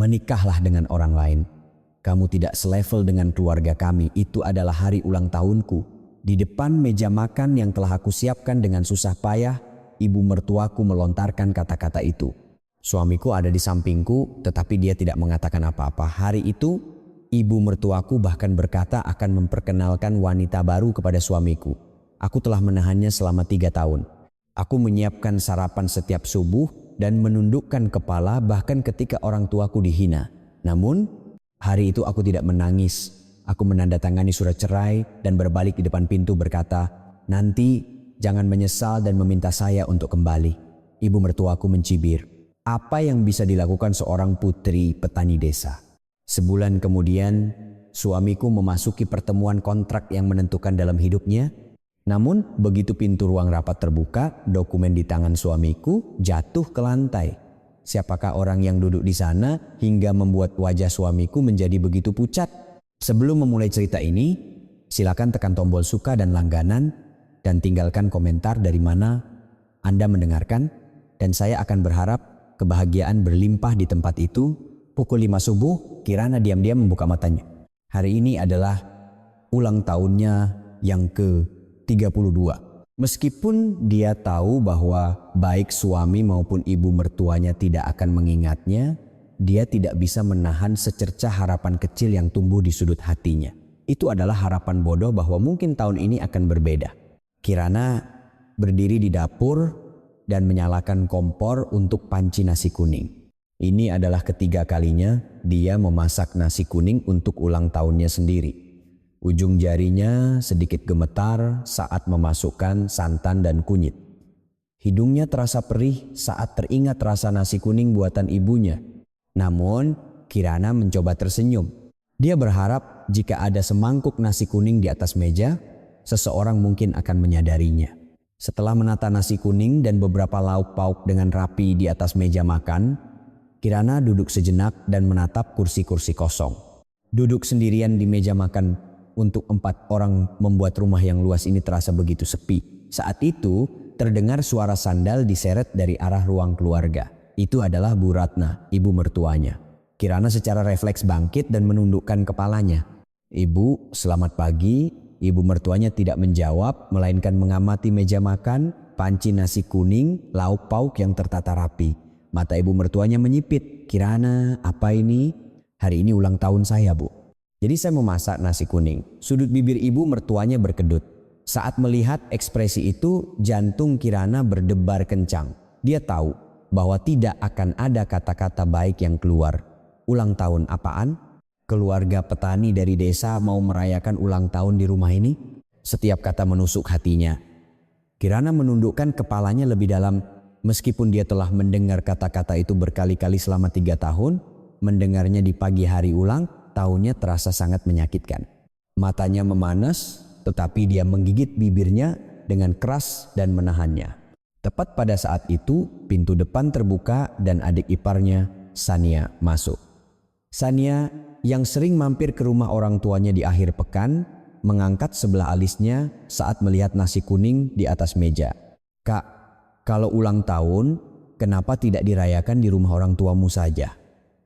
Menikahlah dengan orang lain. Kamu tidak selevel dengan keluarga kami. Itu adalah hari ulang tahunku. Di depan meja makan yang telah aku siapkan dengan susah payah, ibu mertuaku melontarkan kata-kata itu. Suamiku ada di sampingku, tetapi dia tidak mengatakan apa-apa. Hari itu, ibu mertuaku bahkan berkata akan memperkenalkan wanita baru kepada suamiku. Aku telah menahannya selama 3 tahun. Aku menyiapkan sarapan setiap subuh dan menundukkan kepala bahkan ketika orang tuaku dihina. Namun, hari itu aku tidak menangis. Aku menandatangani surat cerai dan berbalik di depan pintu berkata, "Nanti jangan menyesal dan meminta saya untuk kembali." Ibu mertuaku mencibir. Apa yang bisa dilakukan seorang putri petani desa? Sebulan kemudian, suamiku memasuki pertemuan kontrak yang menentukan dalam hidupnya. Namun, begitu pintu ruang rapat terbuka, dokumen di tangan suamiku jatuh ke lantai. Siapakah orang yang duduk di sana hingga membuat wajah suamiku menjadi begitu pucat? Sebelum memulai cerita ini, silakan tekan tombol suka dan langganan dan tinggalkan komentar dari mana Anda mendengarkan, dan saya akan berharap kebahagiaan berlimpah di tempat itu. Pukul 5 subuh, Kirana diam-diam membuka matanya. Hari ini adalah ulang tahunnya yang ke-32. Meskipun dia tahu bahwa baik suami maupun ibu mertuanya tidak akan mengingatnya, dia tidak bisa menahan secercah harapan kecil yang tumbuh di sudut hatinya. Itu adalah harapan bodoh bahwa mungkin tahun ini akan berbeda. Kirana berdiri di dapur dan menyalakan kompor untuk panci nasi kuning. Ini adalah ketiga kalinya dia memasak nasi kuning untuk ulang tahunnya sendiri. Ujung jarinya sedikit gemetar saat memasukkan santan dan kunyit. Hidungnya terasa perih saat teringat rasa nasi kuning buatan ibunya. Namun, Kirana mencoba tersenyum. Dia berharap jika ada semangkuk nasi kuning di atas meja, seseorang mungkin akan menyadarinya. Setelah menata nasi kuning dan beberapa lauk pauk dengan rapi di atas meja makan, Kirana duduk sejenak dan menatap kursi-kursi kosong. Duduk sendirian di meja makan untuk 4 orang membuat rumah yang luas ini terasa begitu sepi. Saat itu terdengar suara sandal diseret dari arah ruang keluarga. Itu adalah Bu Ratna, ibu mertuanya. Kirana secara refleks bangkit dan menundukkan kepalanya. "Ibu, selamat pagi." Ibu mertuanya tidak menjawab, melainkan mengamati meja makan, panci nasi kuning, lauk pauk yang tertata rapi. Mata ibu mertuanya menyipit. "Kirana, apa ini?" "Hari ini ulang tahun saya, Bu. Jadi saya memasak nasi kuning." Sudut bibir ibu mertuanya berkedut. Saat melihat ekspresi itu, jantung Kirana berdebar kencang. Dia tahu bahwa tidak akan ada kata-kata baik yang keluar. Ulang tahun apaan? Keluarga petani dari desa mau merayakan ulang tahun di rumah ini? Setiap kata menusuk hatinya. Kirana menundukkan kepalanya lebih dalam. Meskipun dia telah mendengar kata-kata itu berkali-kali selama 3 tahun, mendengarnya di pagi hari ulang tahunnya terasa sangat menyakitkan. Matanya memanas, tetapi dia menggigit bibirnya dengan keras dan menahannya. Tepat pada saat itu, pintu depan terbuka dan adik iparnya, Sania, masuk. Sania, yang sering mampir ke rumah orang tuanya di akhir pekan, mengangkat sebelah alisnya saat melihat nasi kuning di atas meja. "Kak, kalau ulang tahun, kenapa tidak dirayakan di rumah orang tuamu saja?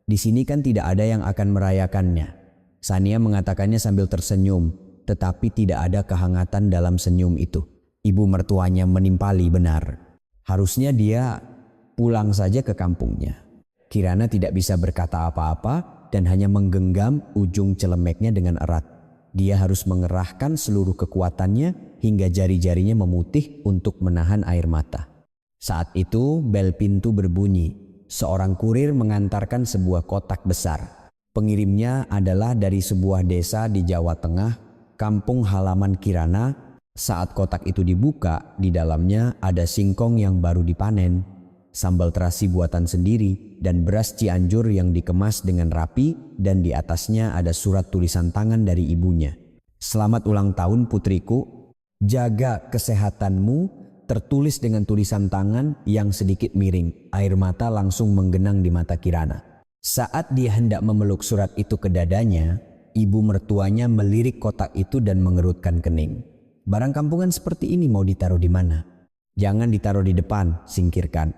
Di sini kan tidak ada yang akan merayakannya." Sania mengatakannya sambil tersenyum, tetapi tidak ada kehangatan dalam senyum itu. Ibu mertuanya menimpali benar. Harusnya dia pulang saja ke kampungnya. Kirana tidak bisa berkata apa-apa dan hanya menggenggam ujung celemeknya dengan erat. Dia harus mengerahkan seluruh kekuatannya hingga jari-jarinya memutih untuk menahan air mata. Saat itu bel pintu berbunyi. Seorang kurir mengantarkan sebuah kotak besar. Pengirimnya adalah dari sebuah desa di Jawa Tengah, kampung halaman Kirana. Saat kotak itu dibuka, di dalamnya ada singkong yang baru dipanen, sambal terasi buatan sendiri, dan beras Cianjur yang dikemas dengan rapi, dan di atasnya ada surat tulisan tangan dari ibunya. "Selamat ulang tahun putriku, jaga kesehatanmu," tertulis dengan tulisan tangan yang sedikit miring. Air mata langsung menggenang di mata Kirana. Saat dia hendak memeluk surat itu ke dadanya, ibu mertuanya melirik kotak itu dan mengerutkan kening. "Barang kampungan seperti ini mau ditaruh di mana?" "Jangan ditaruh di depan, singkirkan."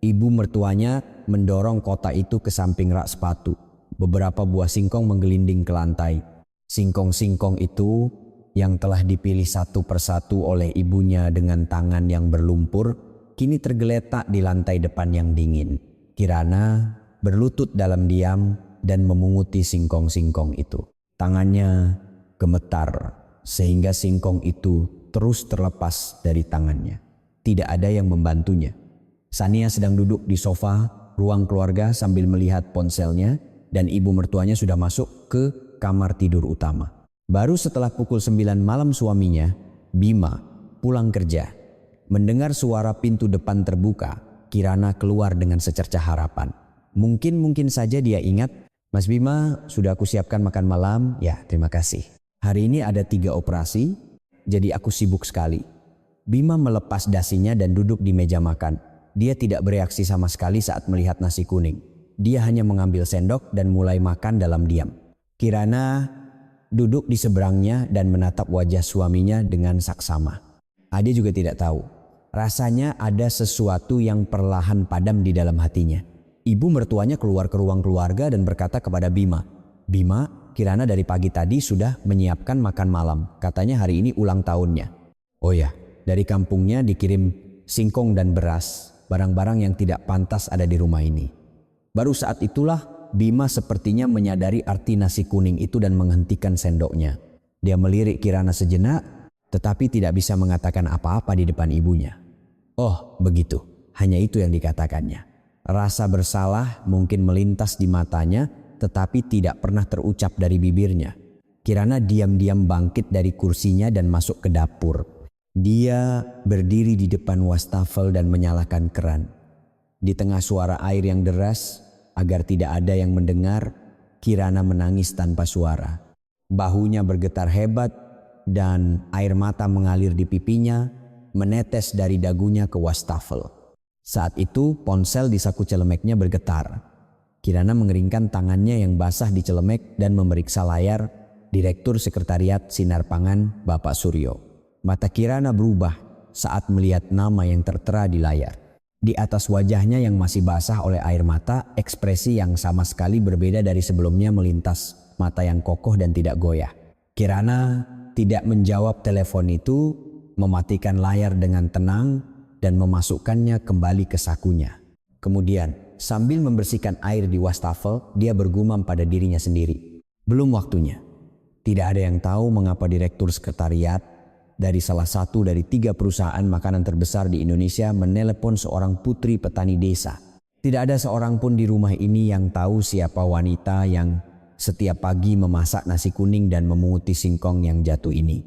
Ibu mertuanya mendorong kotak itu ke samping rak sepatu. Beberapa buah singkong menggelinding ke lantai. Singkong-singkong itu yang telah dipilih satu persatu oleh ibunya dengan tangan yang berlumpur, kini tergeletak di lantai depan yang dingin. Kirana berlutut dalam diam dan memunguti singkong-singkong itu. Tangannya gemetar sehingga singkong itu terus terlepas dari tangannya. Tidak ada yang membantunya. Sania sedang duduk di sofa ruang keluarga sambil melihat ponselnya dan ibu mertuanya sudah masuk ke kamar tidur utama. Baru setelah pukul 9 malam suaminya, Bima, pulang kerja. Mendengar suara pintu depan terbuka, Kirana keluar dengan secercah harapan. Mungkin saja dia ingat, "Mas Bima, sudah aku siapkan makan malam." "Ya, terima kasih. Hari ini ada 3 operasi, jadi aku sibuk sekali." Bima melepas dasinya dan duduk di meja makan. Dia tidak bereaksi sama sekali saat melihat nasi kuning. Dia hanya mengambil sendok dan mulai makan dalam diam. Kirana duduk di seberangnya dan menatap wajah suaminya dengan saksama. Dia juga tidak tahu. Rasanya ada sesuatu yang perlahan padam di dalam hatinya. Ibu mertuanya keluar ke ruang keluarga dan berkata kepada Bima, "Bima, Kirana dari pagi tadi sudah menyiapkan makan malam. Katanya hari ini ulang tahunnya." "Oh ya, dari kampungnya dikirim singkong dan beras. Barang-barang yang tidak pantas ada di rumah ini." Baru saat itulah Bima sepertinya menyadari arti nasi kuning itu dan menghentikan sendoknya. Dia melirik Kirana sejenak, tetapi tidak bisa mengatakan apa-apa di depan ibunya. "Oh, begitu." Hanya itu yang dikatakannya. Rasa bersalah mungkin melintas di matanya, tetapi tidak pernah terucap dari bibirnya. Kirana diam-diam bangkit dari kursinya dan masuk ke dapur. Dia berdiri di depan wastafel dan menyalakan keran. Di tengah suara air yang deras, agar tidak ada yang mendengar, Kirana menangis tanpa suara. Bahunya bergetar hebat dan air mata mengalir di pipinya, menetes dari dagunya ke wastafel. Saat itu ponsel di saku celemeknya bergetar. Kirana mengeringkan tangannya yang basah di celemek dan memeriksa layar Direktur Sekretariat Sinar Pangan Bapak Suryo. Mata Kirana berubah saat melihat nama yang tertera di layar. Di atas wajahnya yang masih basah oleh air mata, ekspresi yang sama sekali berbeda dari sebelumnya melintas mata yang kokoh dan tidak goyah. Kirana tidak menjawab telepon itu, mematikan layar dengan tenang dan memasukkannya kembali ke sakunya. Kemudian, sambil membersihkan air di wastafel, dia bergumam pada dirinya sendiri. Belum waktunya. Tidak ada yang tahu mengapa Direktur Sekretariat dari salah satu dari 3 perusahaan makanan terbesar di Indonesia menelepon seorang putri petani desa. Tidak ada seorang pun di rumah ini yang tahu siapa wanita yang setiap pagi memasak nasi kuning dan memunguti singkong yang jatuh ini.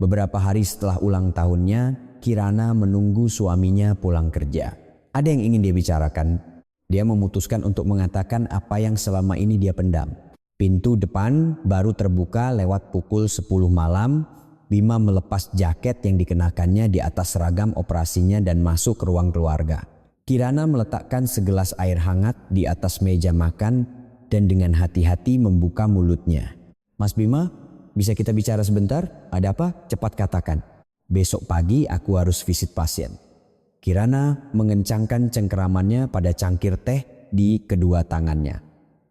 Beberapa hari setelah ulang tahunnya, Kirana menunggu suaminya pulang kerja. Ada yang ingin dia bicarakan. Dia memutuskan untuk mengatakan apa yang selama ini dia pendam. Pintu depan baru terbuka lewat pukul 10 malam. Bima melepas jaket yang dikenakannya di atas seragam operasinya dan masuk ke ruang keluarga. Kirana meletakkan segelas air hangat di atas meja makan dan dengan hati-hati membuka mulutnya. "Mas Bima, bisa kita bicara sebentar? Ada apa? Cepat katakan." "Besok pagi aku harus visit pasien." Kirana mengencangkan cengkeramannya pada cangkir teh di kedua tangannya.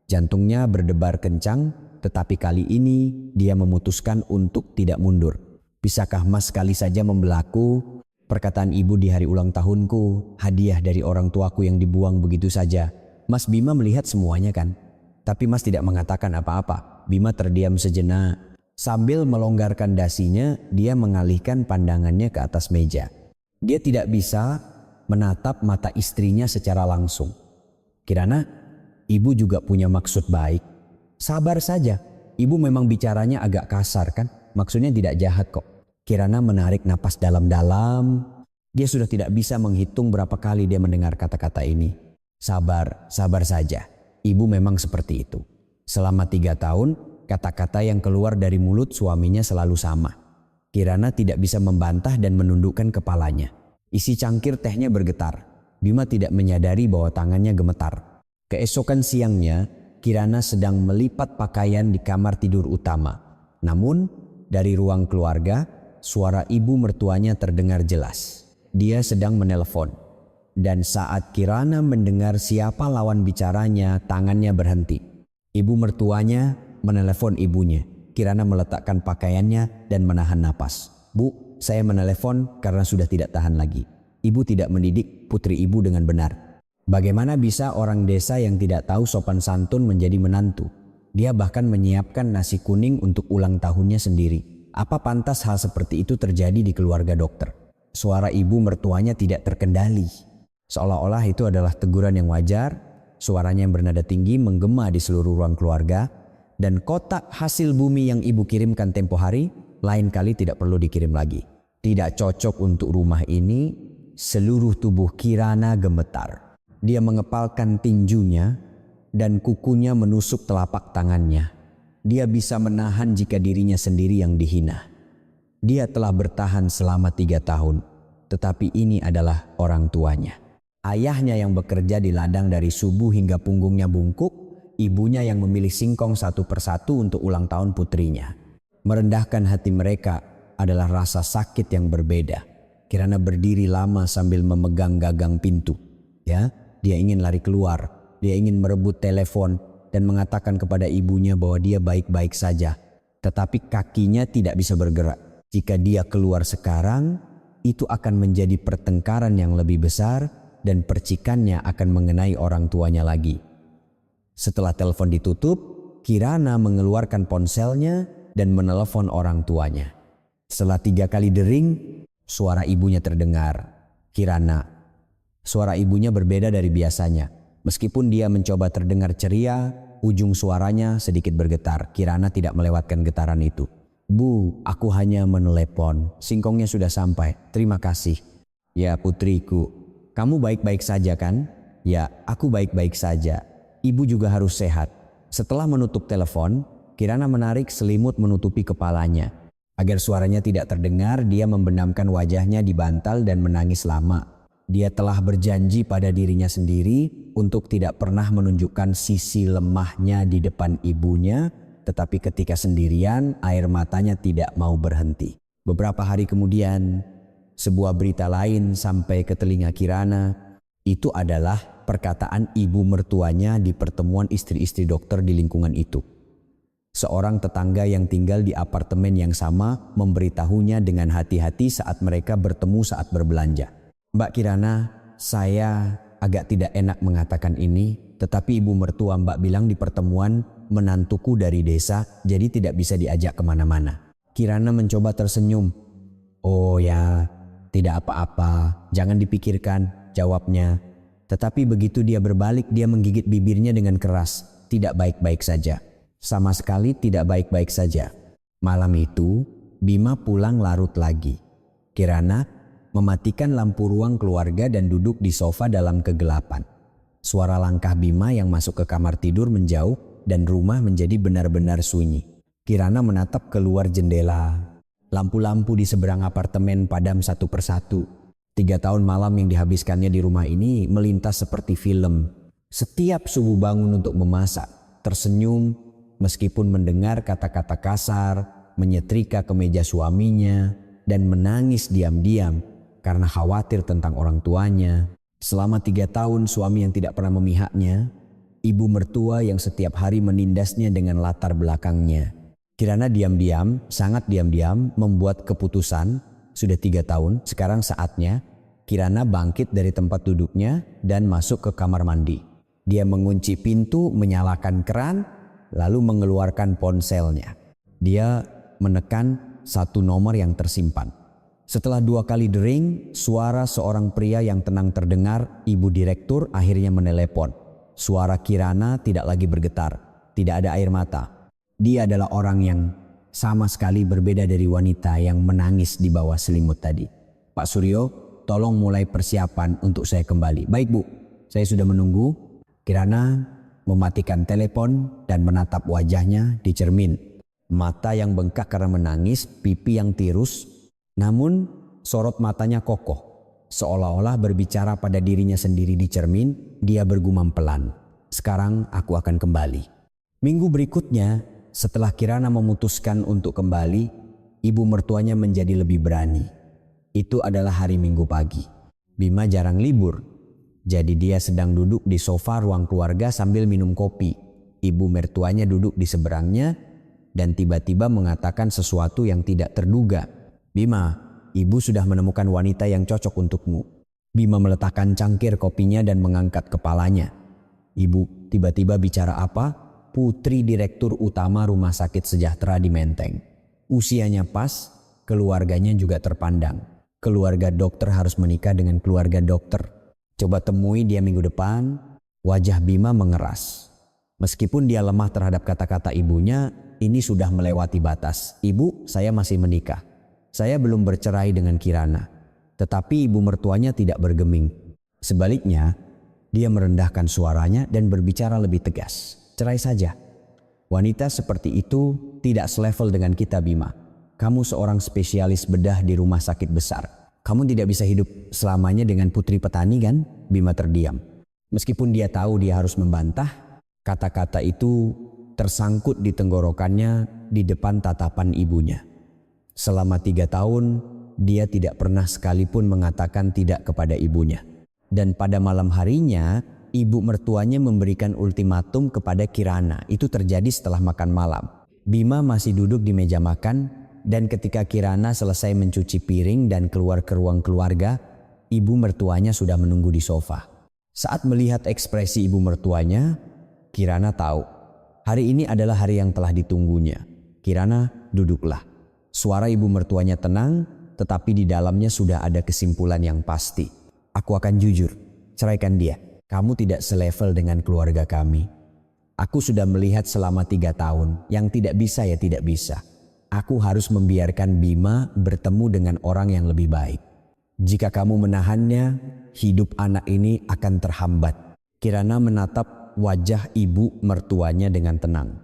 Jantungnya berdebar kencang, tetapi kali ini dia memutuskan untuk tidak mundur. "Bisakah Mas sekali saja membelaku? Perkataan ibu di hari ulang tahunku, hadiah dari orang tuaku yang dibuang begitu saja." Mas Bima melihat semuanya kan? Tapi Mas tidak mengatakan apa-apa. Bima terdiam sejenak. Sambil melonggarkan dasinya, dia mengalihkan pandangannya ke atas meja. Dia tidak bisa menatap mata istrinya secara langsung. "Kirana, ibu juga punya maksud baik. Sabar saja, ibu memang bicaranya agak kasar kan? Maksudnya tidak jahat kok." Kirana menarik napas dalam-dalam. Dia sudah tidak bisa menghitung berapa kali dia mendengar kata-kata ini. Sabar saja. Ibu memang seperti itu. Selama 3 tahun, kata-kata yang keluar dari mulut suaminya selalu sama. Kirana tidak bisa membantah dan menundukkan kepalanya. Isi cangkir tehnya bergetar. Bima tidak menyadari bahwa tangannya gemetar. Keesokan siangnya, Kirana sedang melipat pakaian di kamar tidur utama. Namun, dari ruang keluarga, suara ibu mertuanya terdengar jelas. Dia sedang menelpon. Dan saat Kirana mendengar siapa lawan bicaranya, tangannya berhenti. Ibu mertuanya menelepon ibunya. Kirana meletakkan pakaiannya dan menahan napas. "Bu, saya menelepon karena sudah tidak tahan lagi. Ibu tidak mendidik putri ibu dengan benar. Bagaimana bisa orang desa yang tidak tahu sopan santun menjadi menantu? Dia bahkan menyiapkan nasi kuning untuk ulang tahunnya sendiri. Apa pantas hal seperti itu terjadi di keluarga dokter?" Suara ibu mertuanya tidak terkendali. Seolah-olah itu adalah teguran yang wajar. Suaranya yang bernada tinggi menggema di seluruh ruang keluarga. Dan kotak hasil bumi yang ibu kirimkan tempo hari lain kali tidak perlu dikirim lagi. Tidak cocok untuk rumah ini. Seluruh tubuh Kirana gemetar. Dia mengepalkan tinjunya dan kukunya menusuk telapak tangannya. Dia bisa menahan jika dirinya sendiri yang dihina. Dia telah bertahan selama 3 tahun, tetapi ini adalah orang tuanya. Ayahnya yang bekerja di ladang dari subuh hingga punggungnya bungkuk, ibunya yang memilih singkong satu persatu untuk ulang tahun putrinya. Merendahkan hati mereka adalah rasa sakit yang berbeda. Kirana berdiri lama sambil memegang gagang pintu. Dia ingin lari keluar, dia ingin merebut telepon dan mengatakan kepada ibunya bahwa dia baik-baik saja. Tetapi kakinya tidak bisa bergerak. Jika dia keluar sekarang, itu akan menjadi pertengkaran yang lebih besar dan percikannya akan mengenai orang tuanya lagi. Setelah telepon ditutup, Kirana mengeluarkan ponselnya dan menelepon orang tuanya. Setelah 3 kali dering, suara ibunya terdengar. "Kirana." Suara ibunya berbeda dari biasanya. Meskipun dia mencoba terdengar ceria, ujung suaranya sedikit bergetar. Kirana tidak melewatkan getaran itu. "Bu, aku hanya menelepon. Singkongnya sudah sampai. Terima kasih." "Ya putriku, kamu baik-baik saja kan?" "Ya, aku baik-baik saja. Ibu juga harus sehat." Setelah menutup telepon, Kirana menarik selimut menutupi kepalanya. Agar suaranya tidak terdengar, dia membenamkan wajahnya di bantal dan menangis lama. Dia telah berjanji pada dirinya sendiri untuk tidak pernah menunjukkan sisi lemahnya di depan ibunya, tetapi ketika sendirian, air matanya tidak mau berhenti. Beberapa hari kemudian, sebuah berita lain sampai ke telinga Kirana. Itu adalah perkataan ibu mertuanya di pertemuan istri-istri dokter di lingkungan itu. Seorang tetangga yang tinggal di apartemen yang sama memberitahunya dengan hati-hati saat mereka bertemu saat berbelanja. "Mbak Kirana, saya agak tidak enak mengatakan ini, tetapi ibu mertua Mbak bilang di pertemuan menantuku dari desa, jadi tidak bisa diajak kemana-mana." Kirana mencoba tersenyum. "Oh ya, tidak apa-apa, jangan dipikirkan," jawabnya. Tetapi begitu dia berbalik, dia menggigit bibirnya dengan keras. Tidak baik-baik saja. Sama sekali tidak baik-baik saja. Malam itu, Bima pulang larut lagi. Kirana mematikan lampu ruang keluarga dan duduk di sofa dalam kegelapan. Suara langkah Bima yang masuk ke kamar tidur menjauh dan rumah menjadi benar-benar sunyi. Kirana menatap keluar jendela. Lampu-lampu di seberang apartemen padam satu persatu. 3 tahun malam yang dihabiskannya di rumah ini melintas seperti film. Setiap subuh bangun untuk memasak, tersenyum meskipun mendengar kata-kata kasar, menyetrika ke meja suaminya, dan menangis diam-diam karena khawatir tentang orang tuanya. Selama 3 tahun suami yang tidak pernah memihaknya, ibu mertua yang setiap hari menindasnya dengan latar belakangnya. Kirana diam-diam, sangat diam-diam membuat keputusan. Sudah 3 tahun, sekarang saatnya Kirana bangkit dari tempat duduknya dan masuk ke kamar mandi. Dia mengunci pintu, menyalakan keran, lalu mengeluarkan ponselnya. Dia menekan 1 nomor yang tersimpan. Setelah 2 kali dering, suara seorang pria yang tenang terdengar. Ibu direktur akhirnya menelepon. Suara Kirana tidak lagi bergetar, tidak ada air mata. Dia adalah orang yang sama sekali berbeda dari wanita yang menangis di bawah selimut tadi. "Pak Suryo, tolong mulai persiapan untuk saya kembali." "Baik Bu, saya sudah menunggu." Kirana mematikan telepon dan menatap wajahnya di cermin. Mata yang bengkak karena menangis, pipi yang tirus, namun sorot matanya kokoh. Seolah-olah berbicara pada dirinya sendiri di cermin, dia bergumam pelan, "Sekarang aku akan kembali." Minggu berikutnya, setelah Kirana memutuskan untuk kembali, ibu mertuanya menjadi lebih berani. Itu adalah hari Minggu pagi. Bima jarang libur. Jadi dia sedang duduk di sofa ruang keluarga sambil minum kopi. Ibu mertuanya duduk di seberangnya dan tiba-tiba mengatakan sesuatu yang tidak terduga. "Bima, ibu sudah menemukan wanita yang cocok untukmu." Bima meletakkan cangkir kopinya dan mengangkat kepalanya. "Ibu, tiba-tiba bicara apa?" "Putri Direktur Utama Rumah Sakit Sejahtera di Menteng. Usianya pas, keluarganya juga terpandang. Keluarga dokter harus menikah dengan keluarga dokter. Coba temui dia minggu depan." Wajah Bima mengeras. Meskipun dia lemah terhadap kata-kata ibunya, ini sudah melewati batas. "Ibu, saya masih menikah. Saya belum bercerai dengan Kirana." Tetapi ibu mertuanya tidak bergeming. Sebaliknya, dia merendahkan suaranya dan berbicara lebih tegas. "Cerai saja. Wanita seperti itu tidak selevel dengan kita, Bima. Kamu seorang spesialis bedah di rumah sakit besar. Kamu tidak bisa hidup selamanya dengan putri petani, kan?" Bima terdiam. Meskipun dia tahu dia harus membantah, kata-kata itu tersangkut di tenggorokannya di depan tatapan ibunya. Selama 3 tahun, dia tidak pernah sekalipun mengatakan tidak kepada ibunya. Dan pada malam harinya, ibu mertuanya memberikan ultimatum kepada Kirana. Itu terjadi setelah makan malam. Bima masih duduk di meja makan, dan ketika Kirana selesai mencuci piring dan keluar ke ruang keluarga, ibu mertuanya sudah menunggu di sofa. Saat melihat ekspresi ibu mertuanya, Kirana tahu hari ini adalah hari yang telah ditunggunya. "Kirana, duduklah." Suara ibu mertuanya tenang, tetapi di dalamnya sudah ada kesimpulan yang pasti. "Aku akan jujur, ceraikan dia. Kamu tidak selevel dengan keluarga kami. Aku sudah melihat selama 3 tahun, yang tidak bisa ya tidak bisa. Aku harus membiarkan Bima bertemu dengan orang yang lebih baik. Jika kamu menahannya, hidup anak ini akan terhambat." Kirana menatap wajah ibu mertuanya dengan tenang.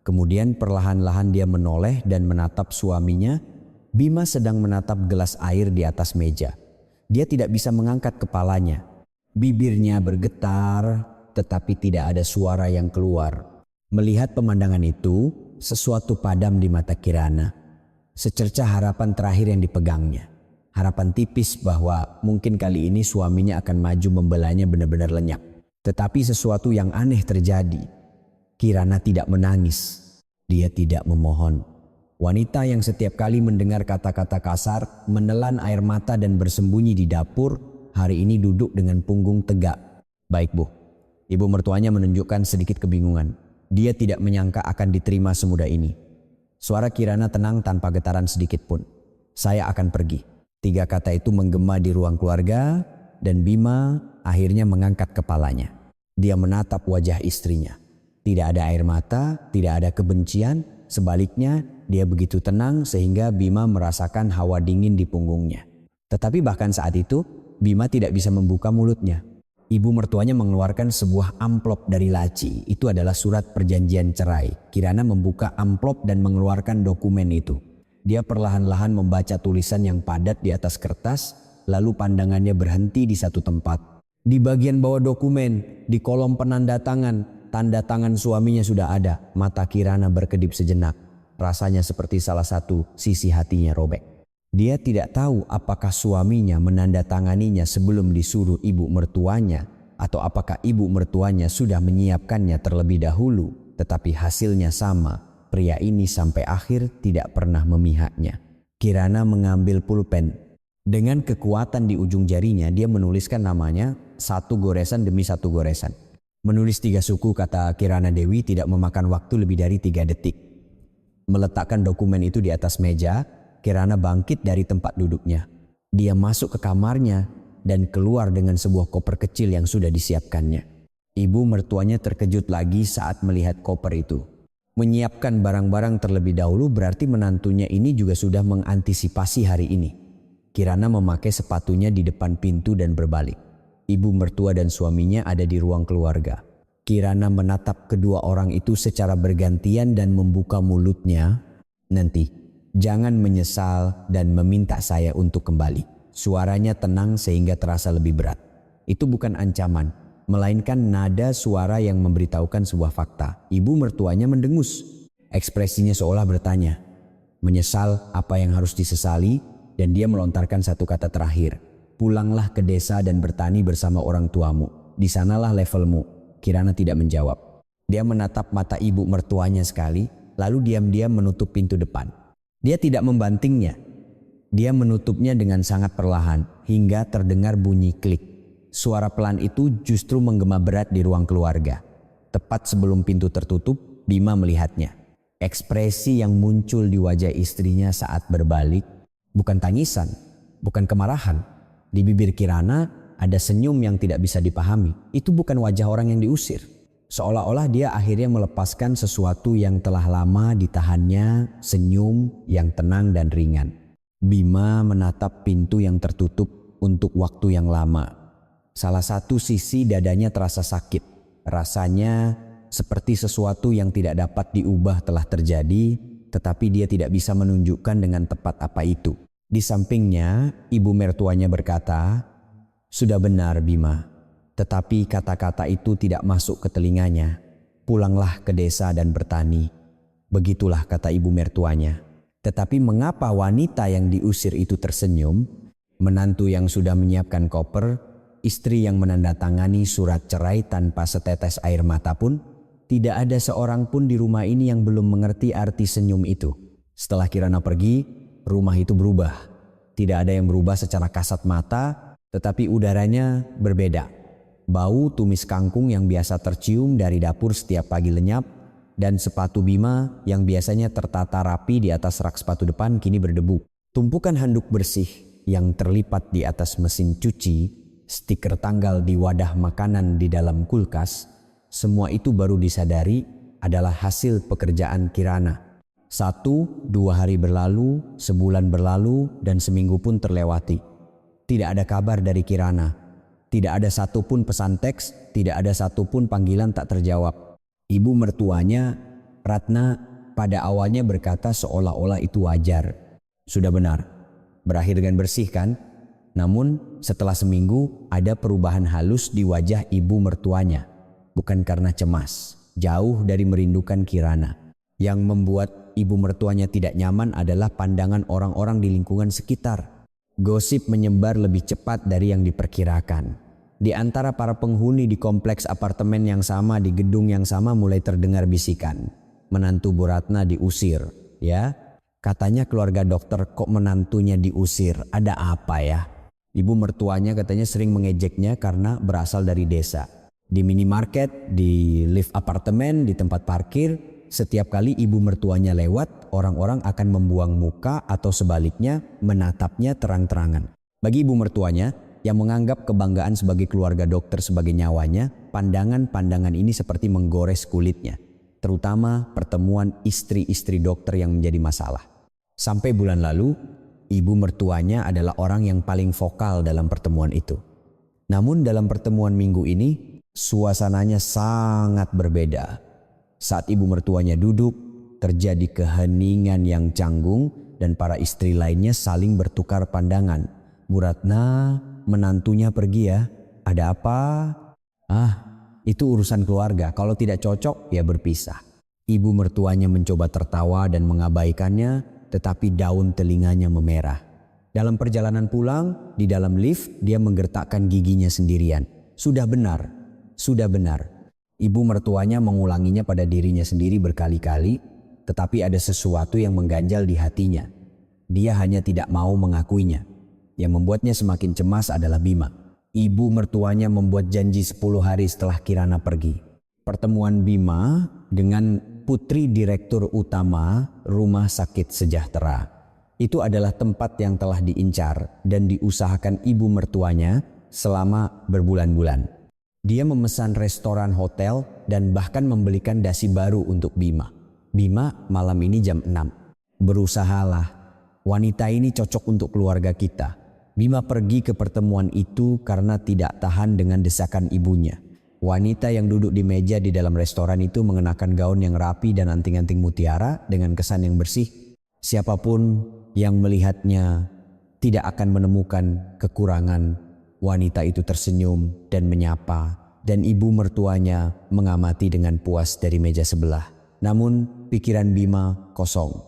Kemudian perlahan-lahan dia menoleh dan menatap suaminya. Bima sedang menatap gelas air di atas meja. Dia tidak bisa mengangkat kepalanya. Bibirnya bergetar, tetapi tidak ada suara yang keluar. Melihat pemandangan itu, sesuatu padam di mata Kirana. Secerca harapan terakhir yang dipegangnya. Harapan tipis bahwa mungkin kali ini suaminya akan maju membelanya benar-benar lenyap. Tetapi sesuatu yang aneh terjadi. Kirana tidak menangis. Dia tidak memohon. Wanita yang setiap kali mendengar kata-kata kasar, menelan air mata dan bersembunyi di dapur, hari ini duduk dengan punggung tegak. "Baik, Bu." Ibu mertuanya menunjukkan sedikit kebingungan. Dia tidak menyangka akan diterima semudah ini. Suara Kirana tenang tanpa getaran sedikit pun. "Saya akan pergi." 3 kata itu menggema di ruang keluarga dan Bima akhirnya mengangkat kepalanya. Dia menatap wajah istrinya. Tidak ada air mata, tidak ada kebencian. Sebaliknya, dia begitu tenang sehingga Bima merasakan hawa dingin di punggungnya. Tetapi bahkan saat itu, Bima tidak bisa membuka mulutnya. Ibu mertuanya mengeluarkan sebuah amplop dari laci. Itu adalah surat perjanjian cerai. Kirana membuka amplop dan mengeluarkan dokumen itu. Dia perlahan-lahan membaca tulisan yang padat di atas kertas, lalu pandangannya berhenti di satu tempat. Di bagian bawah dokumen, di kolom penanda tangan, tanda tangan suaminya sudah ada. Mata Kirana berkedip sejenak. Rasanya seperti salah satu sisi hatinya robek. Dia tidak tahu apakah suaminya menandatanganinya sebelum disuruh ibu mertuanya, atau apakah ibu mertuanya sudah menyiapkannya terlebih dahulu. Tetapi hasilnya sama. Pria ini sampai akhir tidak pernah memihaknya. Kirana mengambil pulpen. Dengan kekuatan di ujung jarinya, dia menuliskan namanya satu goresan demi satu goresan. Menulis 3 suku, kata Kirana Dewi, tidak memakan waktu lebih dari 3 detik. Meletakkan dokumen itu di atas meja, Kirana bangkit dari tempat duduknya. Dia masuk ke kamarnya dan keluar dengan sebuah koper kecil yang sudah disiapkannya. Ibu mertuanya terkejut lagi saat melihat koper itu. Menyiapkan barang-barang terlebih dahulu berarti menantunya ini juga sudah mengantisipasi hari ini. Kirana memakai sepatunya di depan pintu dan berbalik. Ibu mertua dan suaminya ada di ruang keluarga. Kirana menatap kedua orang itu secara bergantian dan membuka mulutnya. "Nanti, jangan menyesal dan meminta saya untuk kembali." Suaranya tenang sehingga terasa lebih berat. Itu bukan ancaman, melainkan nada suara yang memberitahukan sebuah fakta. Ibu mertuanya mendengus. Ekspresinya seolah bertanya, menyesal apa yang harus disesali, dan dia melontarkan satu kata terakhir. "Pulanglah ke desa dan bertani bersama orang tuamu." di sanalah levelmu." Kirana tidak menjawab. Dia menatap mata ibu mertuanya sekali, lalu diam-diam menutup pintu depan. Dia tidak membantingnya. Dia menutupnya dengan sangat perlahan hingga terdengar bunyi klik. Suara pelan itu justru menggema berat di ruang keluarga. Tepat sebelum pintu tertutup, Bima melihatnya. Ekspresi yang muncul di wajah istrinya saat berbalik bukan tangisan, bukan kemarahan. Di bibir Kirana ada senyum yang tidak bisa dipahami. Itu bukan wajah orang yang diusir. Seolah-olah dia akhirnya melepaskan sesuatu yang telah lama ditahannya, senyum yang tenang dan ringan. Bima menatap pintu yang tertutup untuk waktu yang lama. Salah satu sisi dadanya terasa sakit. Rasanya seperti sesuatu yang tidak dapat diubah telah terjadi, tetapi dia tidak bisa menunjukkan dengan tepat apa itu. Di sampingnya, ibu mertuanya berkata, "Sudah benar Bima, tetapi kata-kata itu tidak masuk ke telinganya. Pulanglah ke desa dan bertani." Begitulah kata ibu mertuanya. Tetapi mengapa wanita yang diusir itu tersenyum? Menantu yang sudah menyiapkan koper, istri yang menandatangani surat cerai tanpa setetes air mata pun, tidak ada seorang pun di rumah ini yang belum mengerti arti senyum itu. Setelah Kirana pergi, rumah itu berubah. Tidak ada yang berubah secara kasat mata, tetapi udaranya berbeda. Bau tumis kangkung yang biasa tercium dari dapur setiap pagi lenyap, dan sepatu Bima yang biasanya tertata rapi di atas rak sepatu depan kini berdebu. Tumpukan handuk bersih yang terlipat di atas mesin cuci, stiker tanggal di wadah makanan di dalam kulkas, semua itu baru disadari adalah hasil pekerjaan Kirana. 1-2 hari berlalu, sebulan berlalu, dan seminggu pun terlewati. Tidak ada kabar dari Kirana. Tidak ada satupun pesan teks, tidak ada satupun panggilan tak terjawab. Ibu mertuanya, Ratna, pada awalnya berkata seolah-olah itu wajar. Sudah benar, berakhir dengan bersih kan? Namun setelah seminggu ada perubahan halus di wajah ibu mertuanya. Bukan karena cemas, jauh dari merindukan Kirana. Yang membuat ibu mertuanya tidak nyaman adalah pandangan orang-orang di lingkungan sekitar. Gosip menyebar lebih cepat dari yang diperkirakan. Di antara para penghuni di kompleks apartemen yang sama di gedung yang sama mulai terdengar bisikan. Menantu Bu Ratna diusir, ya. Katanya keluarga dokter kok menantunya diusir, ada apa ya? Ibu mertuanya katanya sering mengejeknya karena berasal dari desa. Di minimarket, di lift apartemen, di tempat parkir, setiap kali ibu mertuanya lewat, orang-orang akan membuang muka atau sebaliknya menatapnya terang-terangan. Bagi ibu mertuanya yang menganggap kebanggaan sebagai keluarga dokter sebagai nyawanya, pandangan-pandangan ini seperti menggores kulitnya, terutama pertemuan istri-istri dokter yang menjadi masalah. Sampai bulan lalu, ibu mertuanya adalah orang yang paling vokal dalam pertemuan itu. Namun dalam pertemuan minggu ini, suasananya sangat berbeda. Saat ibu mertuanya duduk, terjadi keheningan yang canggung dan para istri lainnya saling bertukar pandangan. Bu Ratna, menantunya pergi ya, ada apa? Ah, itu urusan keluarga, kalau tidak cocok ya berpisah. Ibu mertuanya mencoba tertawa dan mengabaikannya, tetapi daun telinganya memerah. Dalam perjalanan pulang, di dalam lift, dia menggertakkan giginya sendirian. Sudah benar, sudah benar. Ibu mertuanya mengulanginya pada dirinya sendiri berkali-kali, tetapi ada sesuatu yang mengganjal di hatinya. Dia hanya tidak mau mengakuinya. Yang membuatnya semakin cemas adalah Bima. Ibu mertuanya membuat janji 10 hari setelah Kirana pergi. Pertemuan Bima dengan putri direktur utama Rumah Sakit Sejahtera. Itu adalah tempat yang telah diincar dan diusahakan ibu mertuanya selama berbulan-bulan. Dia memesan restoran hotel dan bahkan membelikan dasi baru untuk Bima. Bima, malam ini jam 6. Berusahalah, wanita ini cocok untuk keluarga kita. Bima pergi ke pertemuan itu karena tidak tahan dengan desakan ibunya. Wanita yang duduk di meja di dalam restoran itu mengenakan gaun yang rapi dan anting-anting mutiara dengan kesan yang bersih. Siapapun yang melihatnya tidak akan menemukan kekurangan. Wanita itu tersenyum dan menyapa, dan ibu mertuanya mengamati dengan puas dari meja sebelah. Namun pikiran Bima kosong.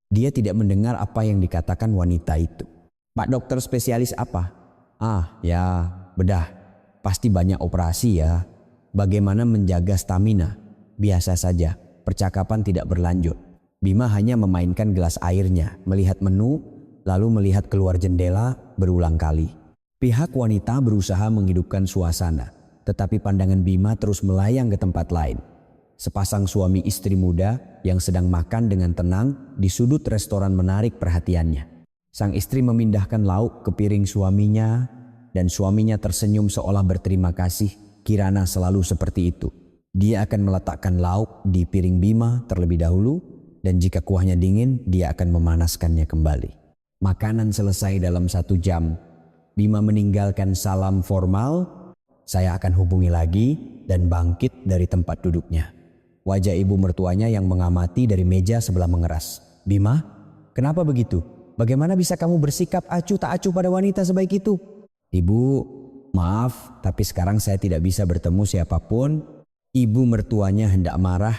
Dia tidak mendengar apa yang dikatakan wanita itu. Pak dokter spesialis apa? Ah ya, bedah. Pasti banyak operasi ya. Bagaimana menjaga stamina? Biasa saja, percakapan tidak berlanjut. Bima hanya memainkan gelas airnya, melihat menu, lalu melihat keluar jendela berulang kali. Pihak wanita berusaha menghidupkan suasana, tetapi pandangan Bima terus melayang ke tempat lain. Sepasang suami istri muda yang sedang makan dengan tenang di sudut restoran menarik perhatiannya. Sang istri memindahkan lauk ke piring suaminya dan suaminya tersenyum seolah berterima kasih. Kirana selalu seperti itu. Dia akan meletakkan lauk di piring Bima terlebih dahulu dan jika kuahnya dingin dia akan memanaskannya kembali. Makanan selesai dalam 1 jam. Bima meninggalkan salam formal, "Saya akan hubungi lagi," dan bangkit dari tempat duduknya. Wajah ibu mertuanya yang mengamati dari meja sebelah mengeras. "Bima, kenapa begitu? Bagaimana bisa kamu bersikap acuh tak acuh pada wanita sebaik itu?" "Ibu, maaf, tapi sekarang saya tidak bisa bertemu siapapun." Ibu mertuanya hendak marah,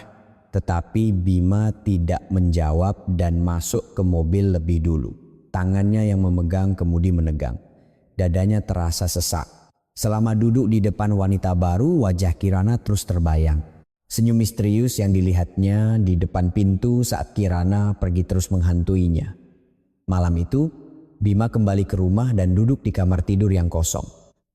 tetapi Bima tidak menjawab dan masuk ke mobil lebih dulu. Tangannya yang memegang kemudi menegang. Dadanya terasa sesak. Selama duduk di depan wanita baru, wajah Kirana terus terbayang. Senyum misterius yang dilihatnya di depan pintu saat Kirana pergi terus menghantuinya. Malam itu, Bima kembali ke rumah dan duduk di kamar tidur yang kosong.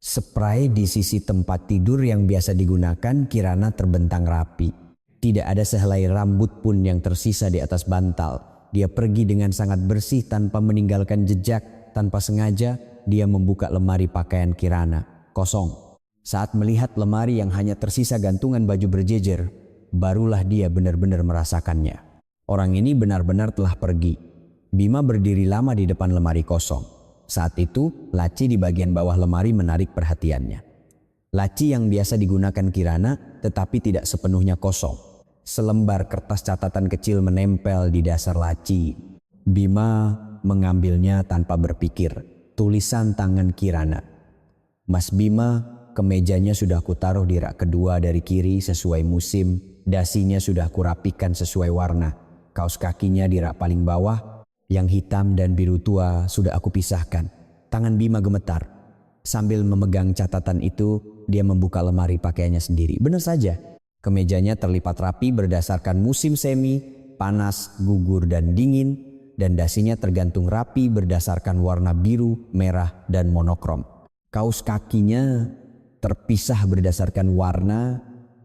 Spray di sisi tempat tidur yang biasa digunakan Kirana terbentang rapi. Tidak ada sehelai rambut pun yang tersisa di atas bantal. Dia pergi dengan sangat bersih tanpa meninggalkan jejak. Tanpa sengaja dia membuka lemari pakaian Kirana. Kosong. Saat melihat lemari yang hanya tersisa gantungan baju berjejer, barulah dia benar-benar merasakannya. Orang ini benar-benar telah pergi. Bima berdiri lama di depan lemari kosong. Saat itu, laci di bagian bawah lemari menarik perhatiannya. Laci yang biasa digunakan Kirana tetapi tidak sepenuhnya kosong. Selembar kertas catatan kecil menempel di dasar laci. Bima mengambilnya tanpa berpikir. Tulisan tangan Kirana. "Mas Bima, kemejanya sudah kutaruh di rak kedua dari kiri sesuai musim. Dasinya sudah kurapikan sesuai warna. Kaos kakinya di rak paling bawah. Yang hitam dan biru tua sudah aku pisahkan." Tangan Bima gemetar. Sambil memegang catatan itu, dia membuka lemari pakaiannya sendiri. Benar saja, kemejanya terlipat rapi berdasarkan musim semi, panas, gugur, dan dingin, dan dasinya tergantung rapi berdasarkan warna biru, merah, dan monokrom. Kaos kakinya terpisah berdasarkan warna,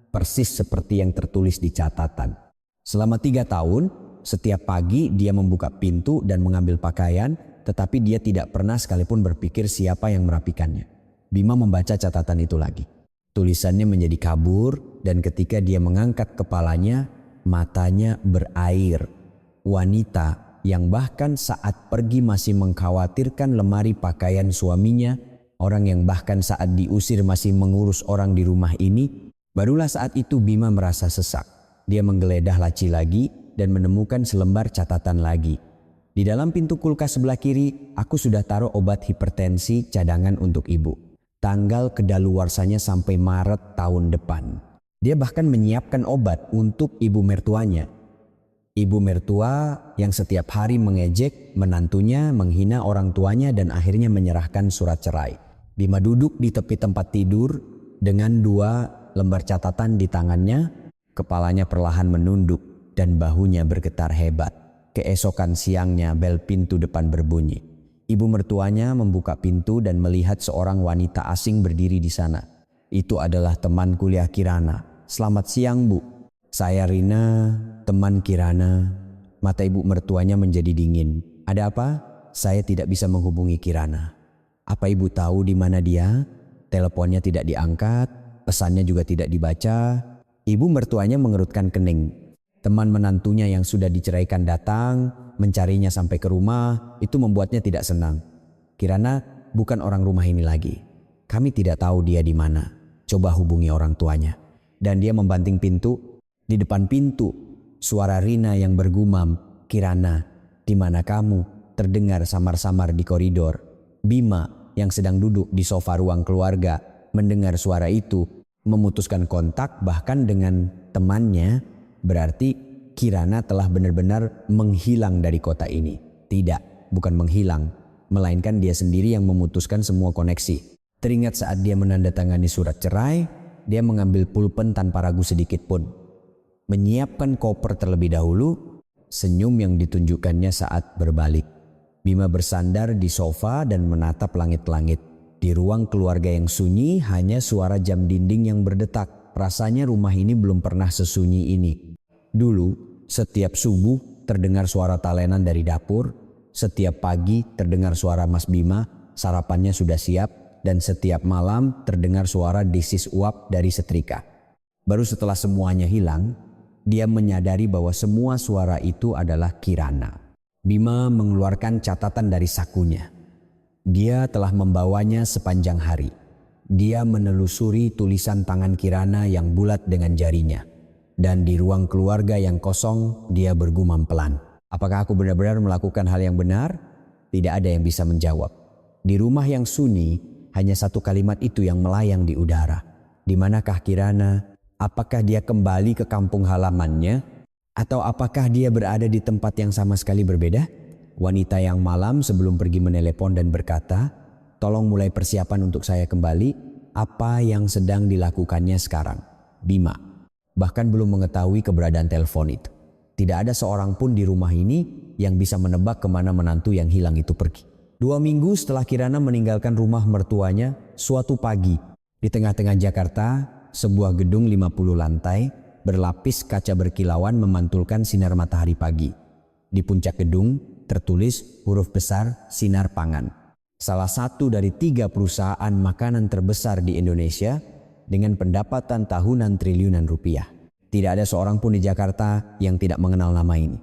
persis seperti yang tertulis di catatan. Selama 3 tahun, setiap pagi dia membuka pintu dan mengambil pakaian, tetapi dia tidak pernah sekalipun berpikir siapa yang merapikannya. Bima membaca catatan itu lagi. Tulisannya menjadi kabur dan ketika dia mengangkat kepalanya, matanya berair. Wanita yang bahkan saat pergi masih mengkhawatirkan lemari pakaian suaminya, orang yang bahkan saat diusir masih mengurus orang di rumah ini, barulah saat itu Bima merasa sesak. Dia menggeledah laci lagi dan menemukan selembar catatan lagi. Di dalam pintu kulkas sebelah kiri, aku sudah taruh obat hipertensi cadangan untuk ibu. Tanggal kedaluarsanya sampai Maret tahun depan. Dia bahkan menyiapkan obat untuk ibu mertuanya. Ibu mertua yang setiap hari mengejek menantunya, menghina orang tuanya dan akhirnya menyerahkan surat cerai. Bima duduk di tepi tempat tidur dengan 2 lembar catatan di tangannya. Kepalanya perlahan menunduk dan bahunya bergetar hebat. Keesokan siangnya bel pintu depan berbunyi. Ibu mertuanya membuka pintu dan melihat seorang wanita asing berdiri di sana. Itu adalah teman kuliah Kirana. "Selamat siang, Bu." "Saya Rina, teman Kirana." Mata ibu mertuanya menjadi dingin. "Ada apa?" "Saya tidak bisa menghubungi Kirana." "Apa ibu tahu di mana dia?" "Teleponnya tidak diangkat, pesannya juga tidak dibaca." Ibu mertuanya mengerutkan kening. Teman menantunya yang sudah diceraikan datang, mencarinya sampai ke rumah, itu membuatnya tidak senang. "Kirana bukan orang rumah ini lagi. Kami tidak tahu dia di mana. Coba hubungi orang tuanya." Dan dia membanting pintu. Di depan pintu, suara Rina yang bergumam, "Kirana, di mana kamu?" terdengar samar-samar di koridor. Bima yang sedang duduk di sofa ruang keluarga mendengar suara itu, memutuskan kontak bahkan dengan temannya. Berarti Kirana telah benar-benar menghilang dari kota ini. Tidak, bukan menghilang, melainkan dia sendiri yang memutuskan semua koneksi. Teringat saat dia menandatangani surat cerai, dia mengambil pulpen tanpa ragu sedikit pun. Menyiapkan koper terlebih dahulu, senyum yang ditunjukkannya saat berbalik. Bima bersandar di sofa dan menatap langit-langit. Di ruang keluarga yang sunyi, hanya suara jam dinding yang berdetak. Rasanya rumah ini belum pernah sesunyi ini. Dulu, setiap subuh terdengar suara talenan dari dapur. Setiap pagi terdengar suara Mas Bima, sarapannya sudah siap. Dan setiap malam terdengar suara desis uap dari setrika. Baru setelah semuanya hilang, dia menyadari bahwa semua suara itu adalah Kirana. Bima mengeluarkan catatan dari sakunya. Dia telah membawanya sepanjang hari. Dia menelusuri tulisan tangan Kirana yang bulat dengan jarinya. Dan di ruang keluarga yang kosong, dia bergumam pelan. Apakah aku benar-benar melakukan hal yang benar? Tidak ada yang bisa menjawab. Di rumah yang sunyi, hanya satu kalimat itu yang melayang di udara. Di manakah Kirana? Apakah dia kembali ke kampung halamannya? Atau apakah dia berada di tempat yang sama sekali berbeda? Wanita yang malam sebelum pergi menelepon dan berkata, "Tolong mulai persiapan untuk saya kembali. Apa yang sedang dilakukannya sekarang?" Bima bahkan belum mengetahui keberadaan telepon itu. Tidak ada seorang pun di rumah ini yang bisa menebak kemana menantu yang hilang itu pergi. 2 minggu setelah Kirana meninggalkan rumah mertuanya, suatu pagi di tengah-tengah Jakarta, sebuah gedung 50 lantai berlapis kaca berkilauan memantulkan sinar matahari pagi. Di puncak gedung tertulis huruf besar Sinar Pangan, salah satu dari 3 perusahaan makanan terbesar di Indonesia dengan pendapatan tahunan triliunan rupiah. Tidak ada seorang pun di Jakarta yang tidak mengenal nama ini.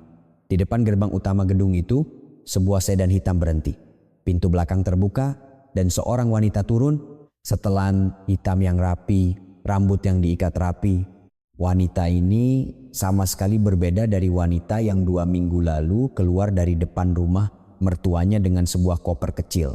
Di depan gerbang utama gedung itu, sebuah sedan hitam berhenti. Pintu belakang terbuka dan seorang wanita turun, setelan hitam yang rapi, rambut yang diikat rapi. Wanita ini sama sekali berbeda dari wanita yang 2 minggu lalu keluar dari depan rumah mertuanya dengan sebuah koper kecil.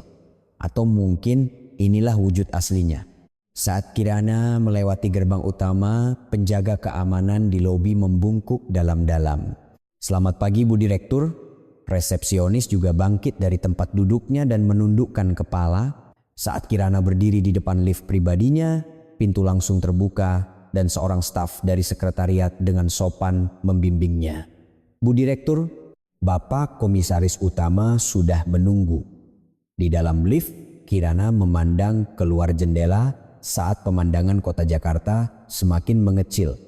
Atau mungkin inilah wujud aslinya. Saat Kirana melewati gerbang utama, penjaga keamanan di lobi membungkuk dalam-dalam. "Selamat pagi Bu Direktur." Resepsionis juga bangkit dari tempat duduknya dan menundukkan kepala. Saat Kirana berdiri di depan lift pribadinya, pintu langsung terbuka dan seorang staf dari sekretariat dengan sopan membimbingnya. "Bu Direktur, Bapak Komisaris Utama sudah menunggu." Di dalam lift, Kirana memandang keluar jendela saat pemandangan kota Jakarta semakin mengecil.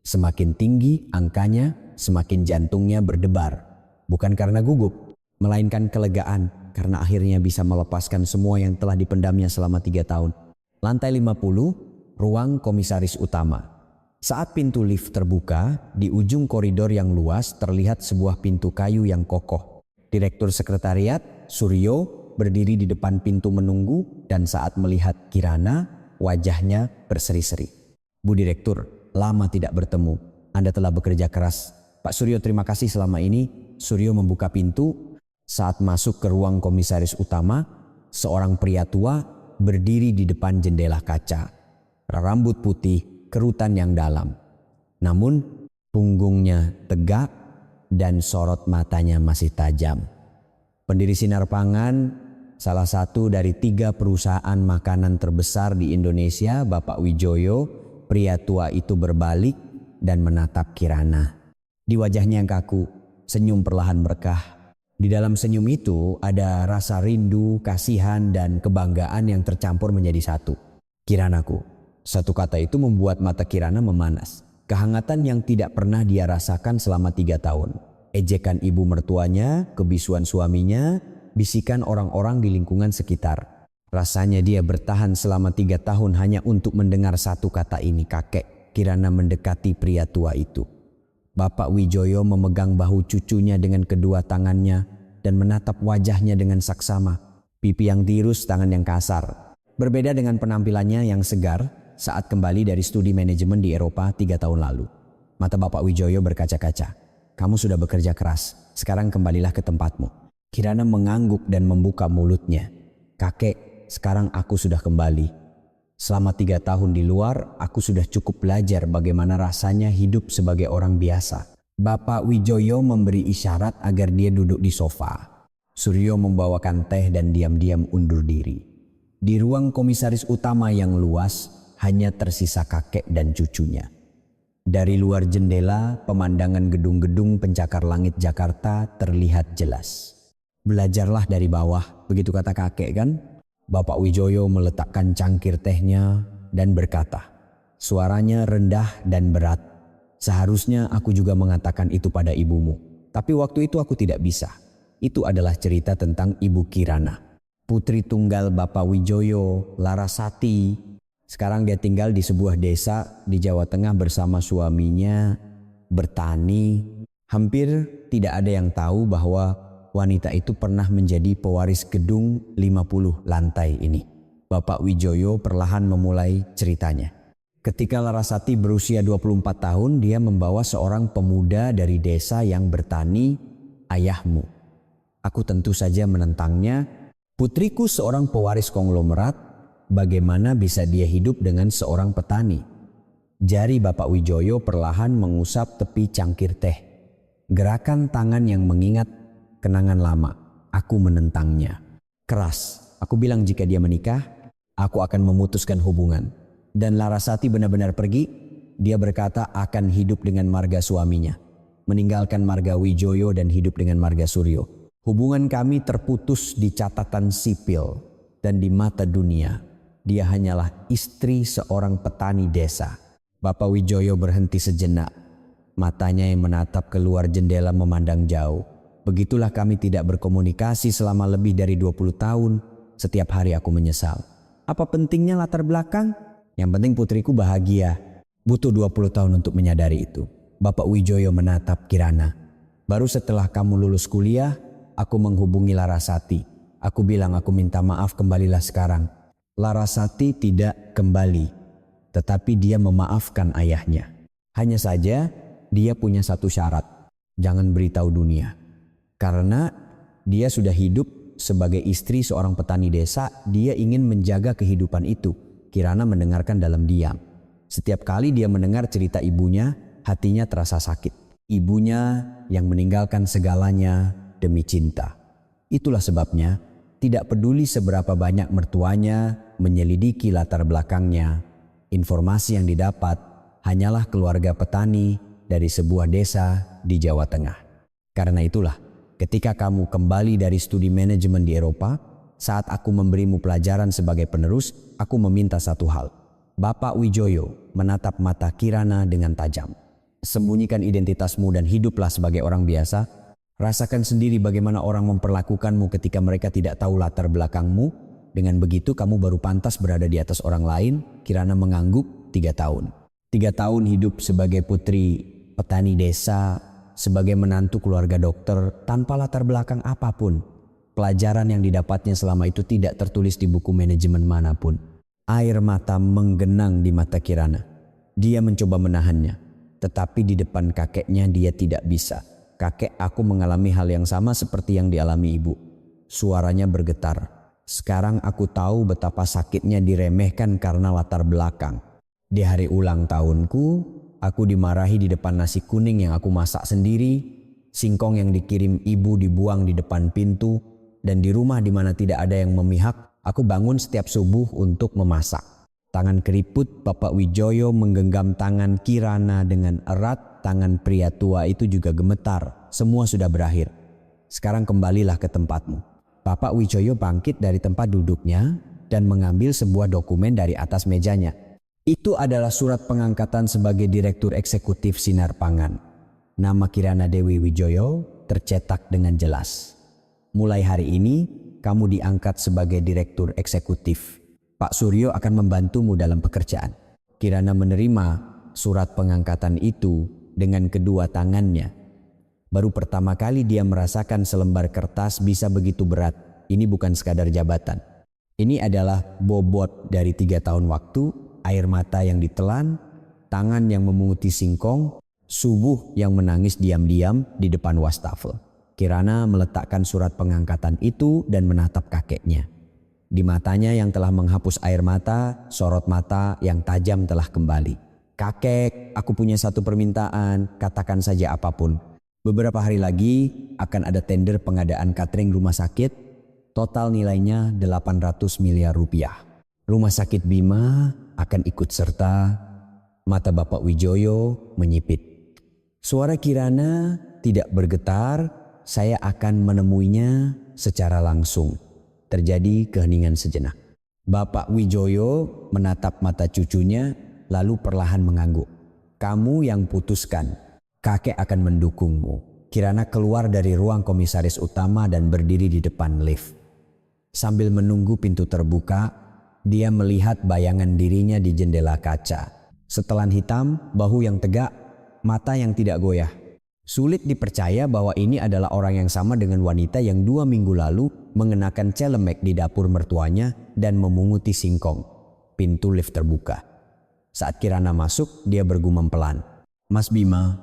Semakin tinggi angkanya, semakin jantungnya berdebar. Bukan karena gugup, melainkan kelegaan karena akhirnya bisa melepaskan semua yang telah dipendamnya selama 3 tahun. Lantai 50, ruang komisaris utama. Saat pintu lift terbuka, di ujung koridor yang luas terlihat sebuah pintu kayu yang kokoh. Direktur sekretariat, Suryo, berdiri di depan pintu menunggu dan saat melihat Kirana, wajahnya berseri-seri. "Bu Direktur, lama tidak bertemu. Anda telah bekerja keras." "Pak Suryo, terima kasih selama ini." Suryo membuka pintu. Saat masuk ke ruang komisaris utama, seorang pria tua berdiri di depan jendela kaca. Rambut putih, kerutan yang dalam. Namun punggungnya tegak dan sorot matanya masih tajam. Pendiri Sinar Pangan, salah satu dari 3 perusahaan makanan terbesar di Indonesia, Bapak Wijoyo, pria tua itu berbalik dan menatap Kirana. Di wajahnya yang kaku, senyum perlahan berkah. Di dalam senyum itu ada rasa rindu, kasihan, dan kebanggaan yang tercampur menjadi satu. "Kiranaku." Satu kata itu membuat mata Kirana memanas. Kehangatan yang tidak pernah dia rasakan selama 3 tahun. Ejekan ibu mertuanya, kebisuan suaminya, bisikan orang-orang di lingkungan sekitar. Rasanya dia bertahan selama 3 tahun hanya untuk mendengar satu kata ini, kakek. Kirana mendekati pria tua itu. Bapak Wijoyo memegang bahu cucunya dengan kedua tangannya dan menatap wajahnya dengan saksama. Pipi yang tirus, tangan yang kasar. Berbeda dengan penampilannya yang segar saat kembali dari studi manajemen di Eropa 3 tahun lalu. Mata Bapak Wijoyo berkaca-kaca. "Kamu sudah bekerja keras, sekarang kembalilah ke tempatmu." Kirana mengangguk dan membuka mulutnya. "Kakek, sekarang aku sudah kembali. Selama 3 tahun di luar, aku sudah cukup belajar bagaimana rasanya hidup sebagai orang biasa." Bapak Wijoyo memberi isyarat agar dia duduk di sofa. Suryo membawakan teh dan diam-diam undur diri. Di ruang komisaris utama yang luas, hanya tersisa kakek dan cucunya. Dari luar jendela, pemandangan gedung-gedung pencakar langit Jakarta terlihat jelas. Belajarlah dari bawah, begitu kata kakek kan? Bapak Wijoyo meletakkan cangkir tehnya dan berkata, suaranya rendah dan berat. Seharusnya aku juga mengatakan itu pada ibumu. Tapi waktu itu aku tidak bisa. Itu adalah cerita tentang Ibu Kirana, putri tunggal Bapak Wijoyo, Larasati. Sekarang dia tinggal di sebuah desa di Jawa Tengah bersama suaminya, bertani. Hampir tidak ada yang tahu bahwa wanita itu pernah menjadi pewaris gedung 50 lantai ini. Bapak Wijoyo perlahan memulai ceritanya. Ketika Larasati berusia 24 tahun, dia membawa seorang pemuda dari desa yang bertani, ayahmu. Aku tentu saja menentangnya. Putriku seorang pewaris konglomerat, bagaimana bisa dia hidup dengan seorang petani? Jari Bapak Wijoyo perlahan mengusap tepi cangkir teh. Gerakan tangan yang mengingat kenangan lama. Aku menentangnya. Keras. Aku bilang jika dia menikah, aku akan memutuskan hubungan. Dan Larasati benar-benar pergi. Dia berkata akan hidup dengan marga suaminya. Meninggalkan marga Wijoyo dan hidup dengan marga Suryo. Hubungan kami terputus di catatan sipil dan di mata dunia. Dia hanyalah istri seorang petani desa. Bapak Wijoyo berhenti sejenak. Matanya yang menatap keluar jendela memandang jauh. Begitulah kami tidak berkomunikasi selama lebih dari 20 tahun. Setiap hari aku menyesal. Apa pentingnya latar belakang? Yang penting putriku bahagia. Butuh 20 tahun untuk menyadari itu. Bapak Wijoyo menatap Kirana. Baru setelah kamu lulus kuliah, aku menghubungi Larasati. Aku bilang aku minta maaf, kembalilah sekarang. Larasati tidak kembali, tetapi dia memaafkan ayahnya. Hanya saja dia punya satu syarat, jangan beritahu dunia. Karena dia sudah hidup sebagai istri seorang petani desa, dia ingin menjaga kehidupan itu. Kirana mendengarkan dalam diam. Setiap kali dia mendengar cerita ibunya, hatinya terasa sakit. Ibunya yang meninggalkan segalanya demi cinta. Itulah sebabnya tidak peduli seberapa banyak mertuanya menyelidiki latar belakangnya, informasi yang didapat hanyalah keluarga petani dari sebuah desa di Jawa Tengah. Karena itulah, ketika kamu kembali dari studi manajemen di Eropa, saat aku memberimu pelajaran sebagai penerus, aku meminta satu hal. Bapak Wijoyo menatap mata Kirana dengan tajam. Sembunyikan identitasmu dan hiduplah sebagai orang biasa. Rasakan sendiri bagaimana orang memperlakukanmu ketika mereka tidak tahu latar belakangmu. Dengan begitu kamu baru pantas berada di atas orang lain. Kirana mengangguk 3 tahun. 3 tahun hidup sebagai putri petani desa, sebagai menantu keluarga dokter tanpa latar belakang apapun. Pelajaran yang didapatnya selama itu tidak tertulis di buku manajemen manapun. Air mata menggenang di mata Kirana. Dia mencoba menahannya, tetapi di depan kakeknya dia tidak bisa. Kakek, aku mengalami hal yang sama seperti yang dialami ibu. Suaranya bergetar. Sekarang aku tahu betapa sakitnya diremehkan karena latar belakang. Di hari ulang tahunku, aku dimarahi di depan nasi kuning yang aku masak sendiri. Singkong yang dikirim ibu dibuang di depan pintu. Dan di rumah di mana tidak ada yang memihak, aku bangun setiap subuh untuk memasak. Tangan keriput Bapak Wijoyo menggenggam tangan Kirana dengan erat. Tangan pria tua itu juga gemetar. Semua sudah berakhir. Sekarang kembalilah ke tempatmu. Bapak Wijoyo bangkit dari tempat duduknya dan mengambil sebuah dokumen dari atas mejanya. Itu adalah surat pengangkatan sebagai Direktur Eksekutif Sinar Pangan. Nama Kirana Dewi Wijoyo tercetak dengan jelas. Mulai hari ini, kamu diangkat sebagai Direktur Eksekutif. Pak Suryo akan membantumu dalam pekerjaan. Kirana menerima surat pengangkatan itu dengan kedua tangannya. Baru pertama kali dia merasakan selembar kertas bisa begitu berat. Ini bukan sekadar jabatan. Ini adalah bobot dari 3 tahun waktu, air mata yang ditelan, tangan yang memunguti singkong, subuh yang menangis diam-diam di depan wastafel. Kirana meletakkan surat pengangkatan itu dan menatap kakeknya. Di matanya yang telah menghapus air mata, sorot mata yang tajam telah kembali. Kakek, aku punya satu permintaan, katakan saja apapun. Beberapa hari lagi akan ada tender pengadaan catering rumah sakit. Total nilainya 800 miliar rupiah. Rumah sakit Bima akan ikut serta. Mata Bapak Wijoyo menyipit. Suara Kirana tidak bergetar. Saya akan menemuinya secara langsung. Terjadi keheningan sejenak. Bapak Wijoyo menatap mata cucunya lalu perlahan mengangguk. Kamu yang putuskan. Kakek akan mendukungmu. Kirana keluar dari ruang komisaris utama dan berdiri di depan lift. Sambil menunggu pintu terbuka, dia melihat bayangan dirinya di jendela kaca. Setelan hitam, bahu yang tegak, mata yang tidak goyah. Sulit dipercaya bahwa ini adalah orang yang sama dengan wanita yang 2 minggu lalu mengenakan celemek di dapur mertuanya dan memunguti singkong. Pintu lift terbuka. Saat Kirana masuk, dia bergumam pelan. Mas Bima,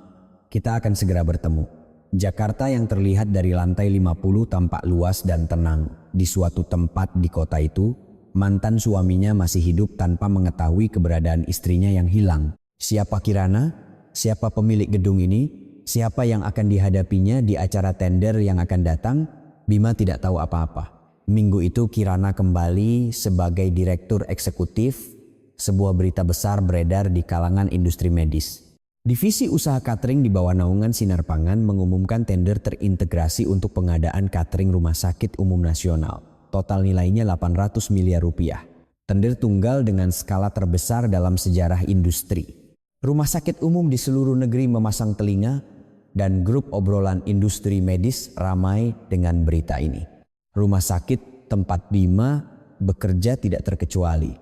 kita akan segera bertemu. Jakarta yang terlihat dari lantai 50 tampak luas dan tenang. Di suatu tempat di kota itu, mantan suaminya masih hidup tanpa mengetahui keberadaan istrinya yang hilang. Siapa Kirana? Siapa pemilik gedung ini? Siapa yang akan dihadapinya di acara tender yang akan datang? Bima tidak tahu apa-apa. Minggu itu Kirana kembali sebagai direktur eksekutif. Sebuah berita besar beredar di kalangan industri medis. Divisi usaha catering di bawah naungan Sinar Pangan mengumumkan tender terintegrasi untuk pengadaan catering Rumah Sakit Umum Nasional. Total nilainya 800 miliar rupiah. Tender tunggal dengan skala terbesar dalam sejarah industri. Rumah sakit umum di seluruh negeri memasang telinga dan grup obrolan industri medis ramai dengan berita ini. Rumah sakit tempat Bima bekerja tidak terkecuali.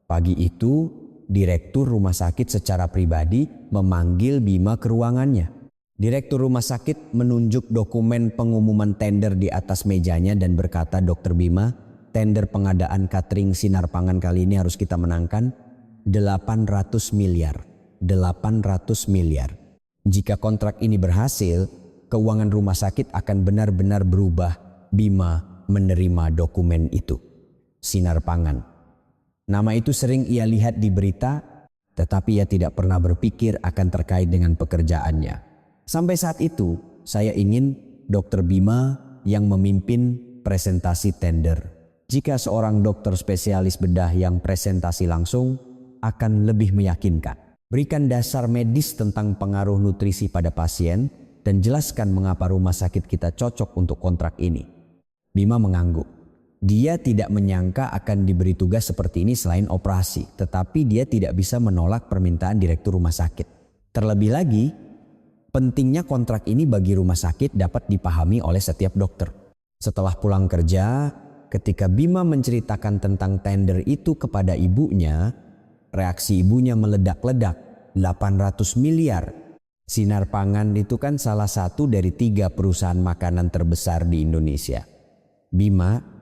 Pagi itu, Direktur rumah sakit secara pribadi memanggil Bima ke ruangannya. Direktur rumah sakit menunjuk dokumen pengumuman tender di atas mejanya dan berkata, Dr. Bima, tender pengadaan catering Sinar Pangan kali ini harus kita menangkan 800 miliar. 800 miliar. Jika kontrak ini berhasil, keuangan rumah sakit akan benar-benar berubah. Bima menerima dokumen itu. Sinar Pangan. Nama itu sering ia lihat di berita, tetapi ia tidak pernah berpikir akan terkait dengan pekerjaannya. Sampai saat itu, saya ingin Dr. Bima yang memimpin presentasi tender. Jika seorang dokter spesialis bedah yang presentasi langsung, akan lebih meyakinkan. Berikan dasar medis tentang pengaruh nutrisi pada pasien dan jelaskan mengapa rumah sakit kita cocok untuk kontrak ini. Bima mengangguk. Dia tidak menyangka akan diberi tugas seperti ini selain operasi, tetapi dia tidak bisa menolak permintaan direktur rumah sakit. Terlebih lagi, pentingnya kontrak ini bagi rumah sakit dapat dipahami oleh setiap dokter. Setelah pulang kerja, ketika Bima menceritakan tentang tender itu kepada ibunya, reaksi ibunya meledak-ledak. 800 miliar. Sinar Pangan itu kan salah satu dari 3 perusahaan makanan terbesar di Indonesia. Bima,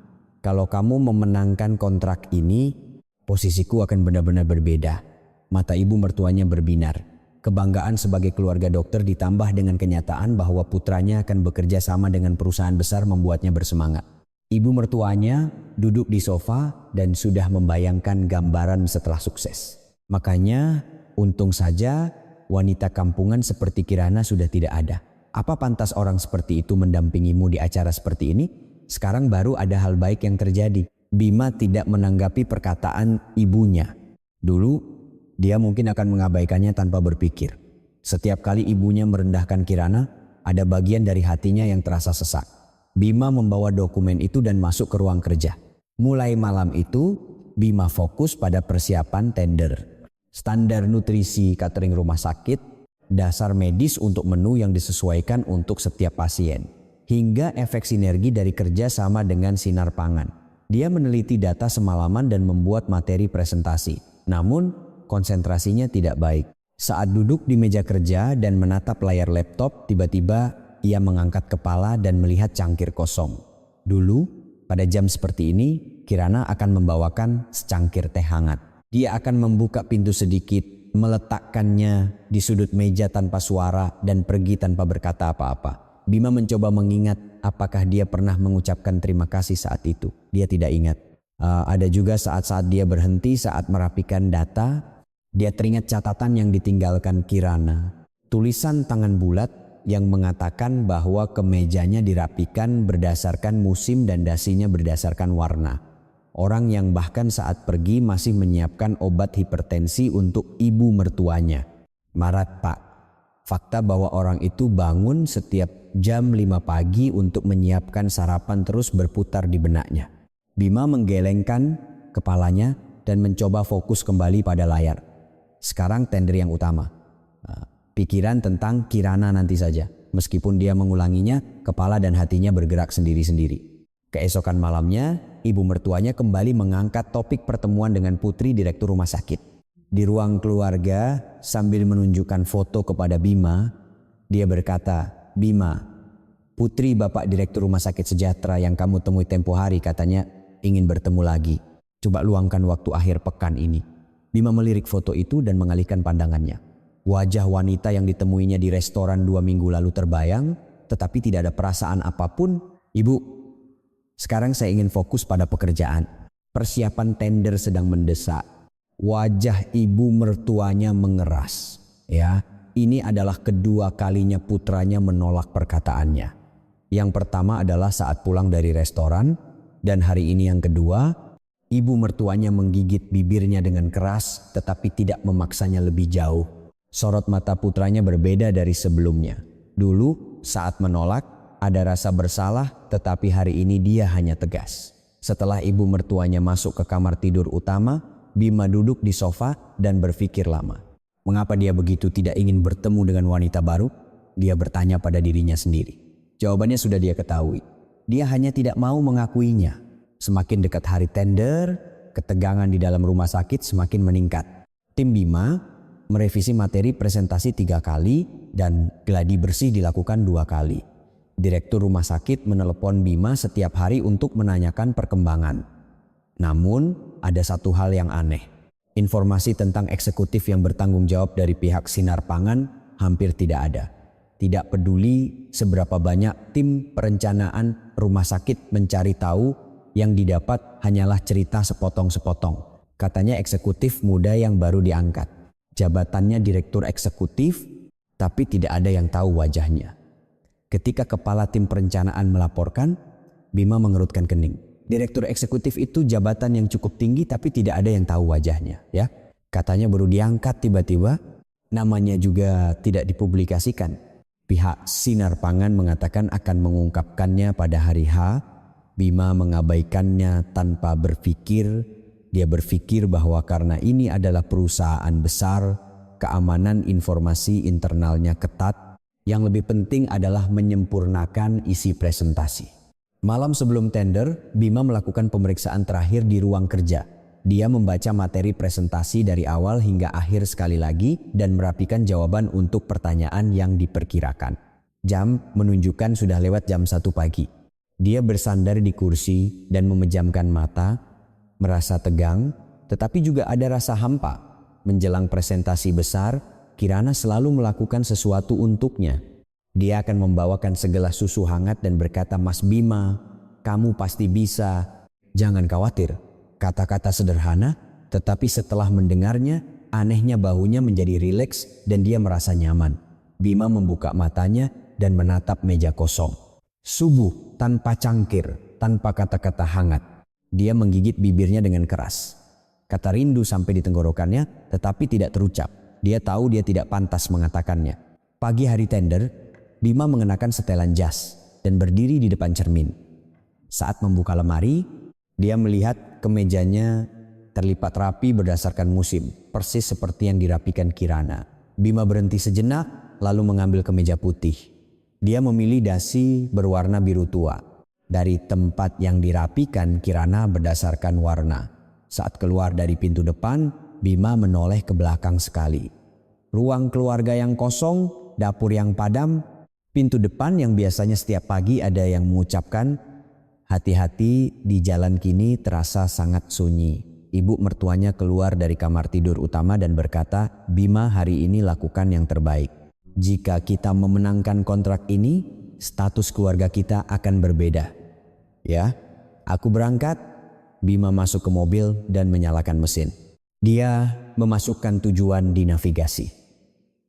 kalau kamu memenangkan kontrak ini, posisiku akan benar-benar berbeda. Mata ibu mertuanya berbinar. Kebanggaan sebagai keluarga dokter ditambah dengan kenyataan bahwa putranya akan bekerja sama dengan perusahaan besar membuatnya bersemangat. Ibu mertuanya duduk di sofa dan sudah membayangkan gambaran setelah sukses. Makanya, untung saja wanita kampungan seperti Kirana sudah tidak ada. Apa pantas orang seperti itu mendampingimu di acara seperti ini? Sekarang baru ada hal baik yang terjadi. Bima tidak menanggapi perkataan ibunya. Dulu, dia mungkin akan mengabaikannya tanpa berpikir. Setiap kali ibunya merendahkan Kirana, ada bagian dari hatinya yang terasa sesak. Bima membawa dokumen itu dan masuk ke ruang kerja. Mulai malam itu, Bima fokus pada persiapan tender. Standar nutrisi catering rumah sakit, dasar medis untuk menu yang disesuaikan untuk setiap pasien. Hingga efek sinergi dari kerja sama dengan Sinar Pangan. Dia meneliti data semalaman dan membuat materi presentasi. Namun, konsentrasinya tidak baik. Saat duduk di meja kerja dan menatap layar laptop, tiba-tiba ia mengangkat kepala dan melihat cangkir kosong. Dulu, pada jam seperti ini, Kirana akan membawakan secangkir teh hangat. Dia akan membuka pintu sedikit, meletakkannya di sudut meja tanpa suara dan pergi tanpa berkata apa-apa. Bima mencoba mengingat apakah dia pernah mengucapkan terima kasih saat itu. Dia tidak ingat. Ada juga saat-saat dia berhenti saat merapikan data. Dia teringat catatan yang ditinggalkan Kirana. Tulisan tangan bulat, yang mengatakan bahwa kemejanya dirapikan berdasarkan musim dan dasinya berdasarkan warna. Orang yang bahkan saat pergi masih menyiapkan obat hipertensi untuk ibu mertuanya. Marat Pak. Fakta bahwa orang itu bangun setiap jam 5 pagi untuk menyiapkan sarapan terus berputar di benaknya. Bima menggelengkan kepalanya dan mencoba fokus kembali pada layar. Sekarang tender yang utama. Pikiran tentang Kirana nanti saja. Meskipun dia mengulanginya, kepala dan hatinya bergerak sendiri-sendiri. Keesokan malamnya, ibu mertuanya kembali mengangkat topik pertemuan dengan putri direktur rumah sakit. Di ruang keluarga, sambil menunjukkan foto kepada Bima, dia berkata, "Bima, putri Bapak Direktur Rumah Sakit Sejahtera yang kamu temui tempo hari katanya ingin bertemu lagi. Coba luangkan waktu akhir pekan ini." Bima melirik foto itu dan mengalihkan pandangannya. Wajah wanita yang ditemuinya di restoran 2 minggu lalu terbayang, tetapi tidak ada perasaan apapun. "Ibu, sekarang saya ingin fokus pada pekerjaan. Persiapan tender sedang mendesak." Wajah ibu mertuanya mengeras. Ya, ini adalah kedua kalinya putranya menolak perkataannya. Yang pertama adalah saat pulang dari restoran, dan hari ini yang kedua, ibu mertuanya menggigit bibirnya dengan keras tetapi tidak memaksanya lebih jauh. Sorot mata putranya berbeda dari sebelumnya. Dulu saat menolak ada rasa bersalah, tetapi hari ini dia hanya tegas. Setelah ibu mertuanya masuk ke kamar tidur utama, Bima duduk di sofa dan berpikir lama. Mengapa dia begitu tidak ingin bertemu dengan wanita baru? Dia bertanya pada dirinya sendiri. Jawabannya sudah dia ketahui. Dia hanya tidak mau mengakuinya. Semakin dekat hari tender, ketegangan di dalam rumah sakit semakin meningkat. Tim Bima merevisi materi presentasi 3 kali dan gladi bersih dilakukan 2 kali. Direktur rumah sakit menelepon Bima setiap hari untuk menanyakan perkembangan. Namun ada satu hal yang aneh. Informasi tentang eksekutif yang bertanggung jawab dari pihak Sinar Pangan hampir tidak ada. Tidak peduli seberapa banyak tim perencanaan rumah sakit mencari tahu, yang didapat hanyalah cerita sepotong-sepotong. Katanya eksekutif muda yang baru diangkat. Jabatannya direktur eksekutif, tapi tidak ada yang tahu wajahnya. Ketika kepala tim perencanaan melaporkan, Bima mengerutkan kening. Direktur eksekutif itu jabatan yang cukup tinggi tapi tidak ada yang tahu wajahnya, ya. Katanya baru diangkat tiba-tiba, namanya juga tidak dipublikasikan. Pihak Sinar Pangan mengatakan akan mengungkapkannya pada hari H. Bima mengabaikannya tanpa berpikir. Dia berpikir bahwa karena ini adalah perusahaan besar, keamanan informasi internalnya ketat. Yang lebih penting adalah menyempurnakan isi presentasi. Malam sebelum tender, Bima melakukan pemeriksaan terakhir di ruang kerja. Dia membaca materi presentasi dari awal hingga akhir sekali lagi dan merapikan jawaban untuk pertanyaan yang diperkirakan. Jam menunjukkan sudah lewat jam 1 pagi. Dia bersandar di kursi dan memejamkan mata, merasa tegang, tetapi juga ada rasa hampa. Menjelang presentasi besar, Kirana selalu melakukan sesuatu untuknya. Dia akan membawakan segelas susu hangat dan berkata, "Mas Bima, kamu pasti bisa. Jangan khawatir." Kata-kata sederhana, tetapi setelah mendengarnya, anehnya bahunya menjadi rileks dan dia merasa nyaman. Bima membuka matanya dan menatap meja kosong. Subuh tanpa cangkir, tanpa kata-kata hangat. Dia menggigit bibirnya dengan keras. Kata rindu sampai di tenggorokannya, tetapi tidak terucap. Dia tahu dia tidak pantas mengatakannya. Pagi hari tender, Bima mengenakan setelan jas dan berdiri di depan cermin. Saat membuka lemari, dia melihat kemejanya terlipat rapi berdasarkan musim, persis seperti yang dirapikan Kirana. Bima berhenti sejenak, lalu mengambil kemeja putih. Dia memilih dasi berwarna biru tua. Dari tempat yang dirapikan Kirana berdasarkan warna. Saat keluar dari pintu depan, Bima menoleh ke belakang sekali. Ruang keluarga yang kosong, dapur yang padam, pintu depan yang biasanya setiap pagi ada yang mengucapkan, "Hati-hati di jalan kini," terasa sangat sunyi. Ibu mertuanya keluar dari kamar tidur utama dan berkata, "Bima, hari ini lakukan yang terbaik. Jika kita memenangkan kontrak ini, status keluarga kita akan berbeda. Ya, aku berangkat." Bima masuk ke mobil dan menyalakan mesin. Dia memasukkan tujuan di navigasi.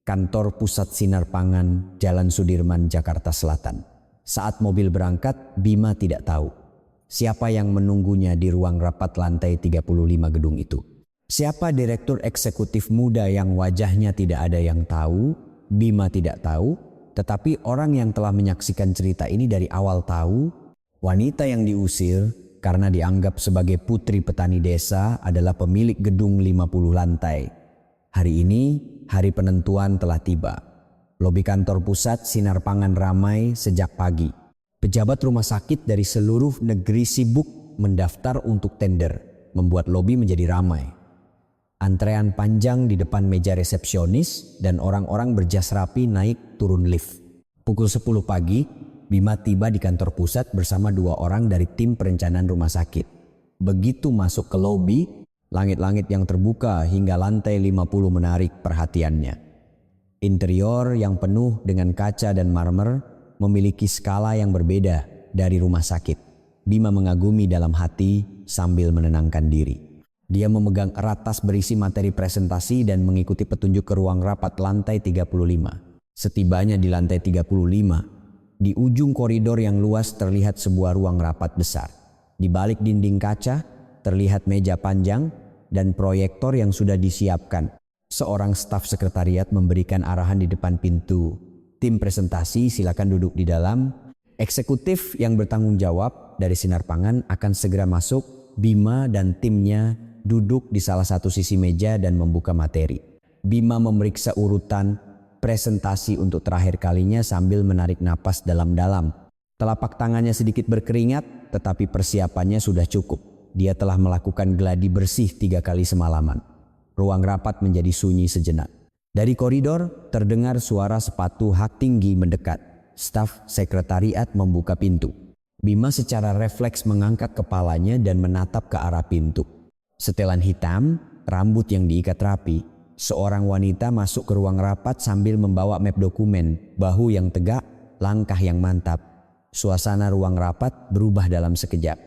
Kantor Pusat Sinar Pangan, Jalan Sudirman, Jakarta Selatan. Saat mobil berangkat, Bima tidak tahu siapa yang menunggunya di ruang rapat lantai 35 gedung itu. Siapa direktur eksekutif muda yang wajahnya tidak ada yang tahu, Bima tidak tahu, tetapi orang yang telah menyaksikan cerita ini dari awal tahu. Wanita yang diusir karena dianggap sebagai putri petani desa adalah pemilik gedung 50 lantai. Hari ini, hari penentuan telah tiba. Lobi kantor pusat Sinar Pangan ramai sejak pagi. Pejabat rumah sakit dari seluruh negeri sibuk mendaftar untuk tender, membuat lobi menjadi ramai. Antrean panjang di depan meja resepsionis dan orang-orang berjas rapi naik turun lift. Pukul 10 pagi, Bima tiba di kantor pusat bersama 2 orang dari tim perencanaan rumah sakit. Begitu masuk ke lobi, langit-langit yang terbuka hingga lantai 50 menarik perhatiannya. Interior yang penuh dengan kaca dan marmer memiliki skala yang berbeda dari rumah sakit. Bima mengagumi dalam hati sambil menenangkan diri. Dia memegang erat tas berisi materi presentasi dan mengikuti petunjuk ke ruang rapat lantai 35. Setibanya di lantai 35, di ujung koridor yang luas terlihat sebuah ruang rapat besar. Di balik dinding kaca terlihat meja panjang dan proyektor yang sudah disiapkan. Seorang staf sekretariat memberikan arahan di depan pintu. Tim presentasi silakan duduk di dalam. Eksekutif yang bertanggung jawab dari Sinar Pangan akan segera masuk. Bima dan timnya duduk di salah satu sisi meja dan membuka materi. Bima memeriksa urutan presentasi untuk terakhir kalinya sambil menarik napas dalam-dalam. Telapak tangannya sedikit berkeringat, tetapi persiapannya sudah cukup. Dia telah melakukan gladi bersih 3 kali semalaman. Ruang rapat menjadi sunyi sejenak. Dari koridor terdengar suara sepatu hak tinggi mendekat. Staf sekretariat membuka pintu. Bima secara refleks mengangkat kepalanya dan menatap ke arah pintu. Setelan hitam, rambut yang diikat rapi. Seorang wanita masuk ke ruang rapat sambil membawa map dokumen, bahu yang tegak, langkah yang mantap. Suasana ruang rapat berubah dalam sekejap.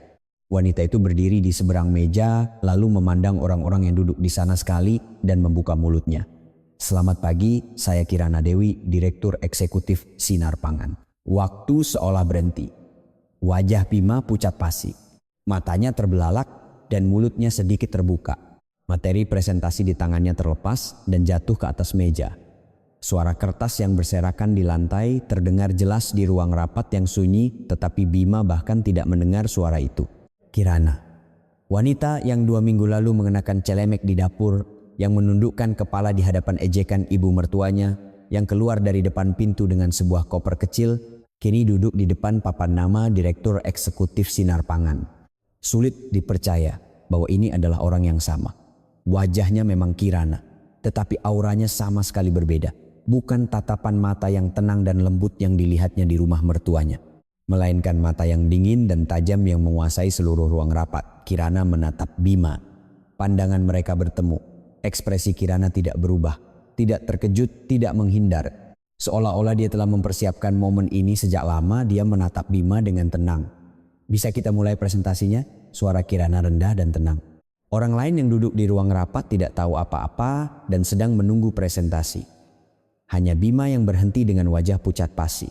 Wanita itu berdiri di seberang meja, lalu memandang orang-orang yang duduk di sana sekali dan membuka mulutnya. Selamat pagi, saya Kirana Dewi, Direktur Eksekutif Sinar Pangan. Waktu seolah berhenti. Wajah Bima pucat pasi. Matanya terbelalak dan mulutnya sedikit terbuka. Materi presentasi di tangannya terlepas dan jatuh ke atas meja. Suara kertas yang berserakan di lantai terdengar jelas di ruang rapat yang sunyi, tetapi Bima bahkan tidak mendengar suara itu. Kirana, wanita yang 2 minggu lalu mengenakan celemek di dapur, yang menundukkan kepala di hadapan ejekan ibu mertuanya, yang keluar dari depan pintu dengan sebuah koper kecil, kini duduk di depan papan nama Direktur Eksekutif Sinar Pangan. Sulit dipercaya bahwa ini adalah orang yang sama. Wajahnya memang Kirana, tetapi auranya sama sekali berbeda. Bukan tatapan mata yang tenang dan lembut yang dilihatnya di rumah mertuanya, melainkan mata yang dingin dan tajam yang menguasai seluruh ruang rapat. Kirana menatap Bima. Pandangan mereka bertemu. Ekspresi Kirana tidak berubah, tidak terkejut, tidak menghindar. Seolah-olah dia telah mempersiapkan momen ini sejak lama. Dia menatap Bima dengan tenang. Bisa kita mulai presentasinya? Suara Kirana rendah dan tenang. Orang lain yang duduk di ruang rapat tidak tahu apa-apa dan sedang menunggu presentasi. Hanya Bima yang berhenti dengan wajah pucat pasi.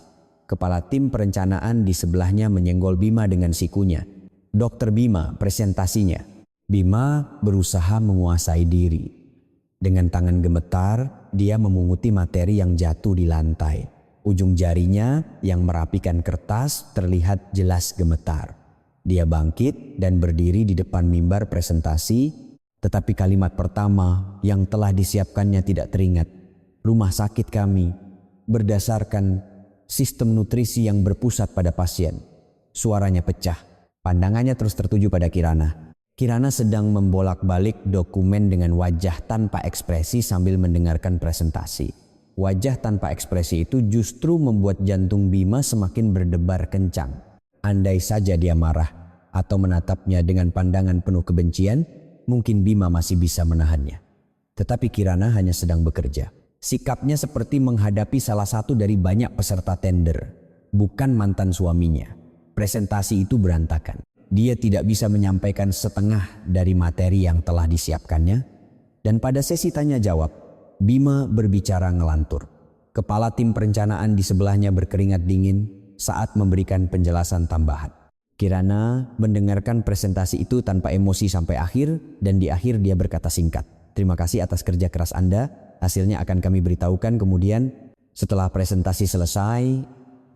Kepala tim perencanaan di sebelahnya menyenggol Bima dengan sikunya. Dokter Bima, presentasinya. Bima berusaha menguasai diri. Dengan tangan gemetar, dia memunguti materi yang jatuh di lantai. Ujung jarinya yang merapikan kertas terlihat jelas gemetar. Dia bangkit dan berdiri di depan mimbar presentasi, tetapi kalimat pertama yang telah disiapkannya tidak teringat. Rumah sakit kami berdasarkan sistem nutrisi yang berpusat pada pasien. Suaranya pecah. Pandangannya terus tertuju pada Kirana. Kirana sedang membolak-balik dokumen dengan wajah tanpa ekspresi sambil mendengarkan presentasi. Wajah tanpa ekspresi itu justru membuat jantung Bima semakin berdebar kencang. Andai saja dia marah atau menatapnya dengan pandangan penuh kebencian, mungkin Bima masih bisa menahannya. Tetapi Kirana hanya sedang bekerja. Sikapnya seperti menghadapi salah satu dari banyak peserta tender, bukan mantan suaminya. Presentasi itu berantakan. Dia tidak bisa menyampaikan setengah dari materi yang telah disiapkannya. Dan pada sesi tanya jawab, Bima berbicara ngelantur. Kepala tim perencanaan di sebelahnya berkeringat dingin saat memberikan penjelasan tambahan. Kirana mendengarkan presentasi itu tanpa emosi sampai akhir, dan di akhir dia berkata singkat, "Terima kasih atas kerja keras Anda, hasilnya akan kami beritahukan kemudian." Setelah presentasi selesai,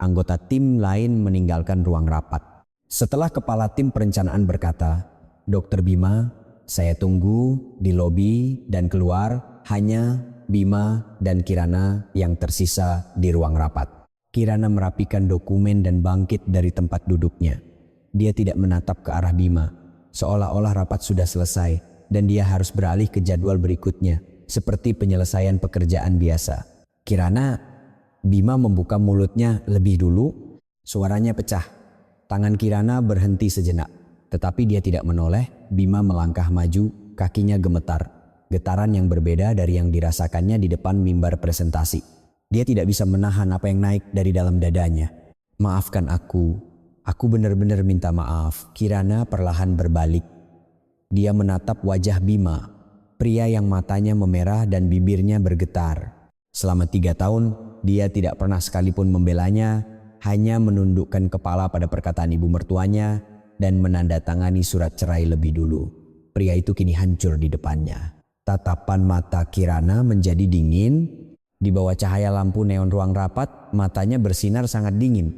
anggota tim lain meninggalkan ruang rapat. Setelah kepala tim perencanaan berkata, "Dr. Bima, saya tunggu di lobi dan keluar hanya Bima dan Kirana yang tersisa di ruang rapat." Kirana merapikan dokumen dan bangkit dari tempat duduknya. Dia tidak menatap ke arah Bima, seolah-olah rapat sudah selesai dan dia harus beralih ke jadwal berikutnya, seperti penyelesaian pekerjaan biasa. "Kirana," Bima membuka mulutnya lebih dulu, suaranya pecah. Tangan Kirana berhenti sejenak, tetapi dia tidak menoleh. Bima melangkah maju, kakinya gemetar, getaran yang berbeda dari yang dirasakannya di depan mimbar presentasi. Dia tidak bisa menahan apa yang naik dari dalam dadanya. "Maafkan aku benar-benar minta maaf." Kirana perlahan berbalik. Dia menatap wajah Bima, pria yang matanya memerah dan bibirnya bergetar. Selama 3 tahun, dia tidak pernah sekalipun membelanya, hanya menundukkan kepala pada perkataan ibu mertuanya dan menandatangani surat cerai lebih dulu. Pria itu kini hancur di depannya. Tatapan mata Kirana menjadi dingin. Di bawah cahaya lampu neon ruang rapat, matanya bersinar sangat dingin.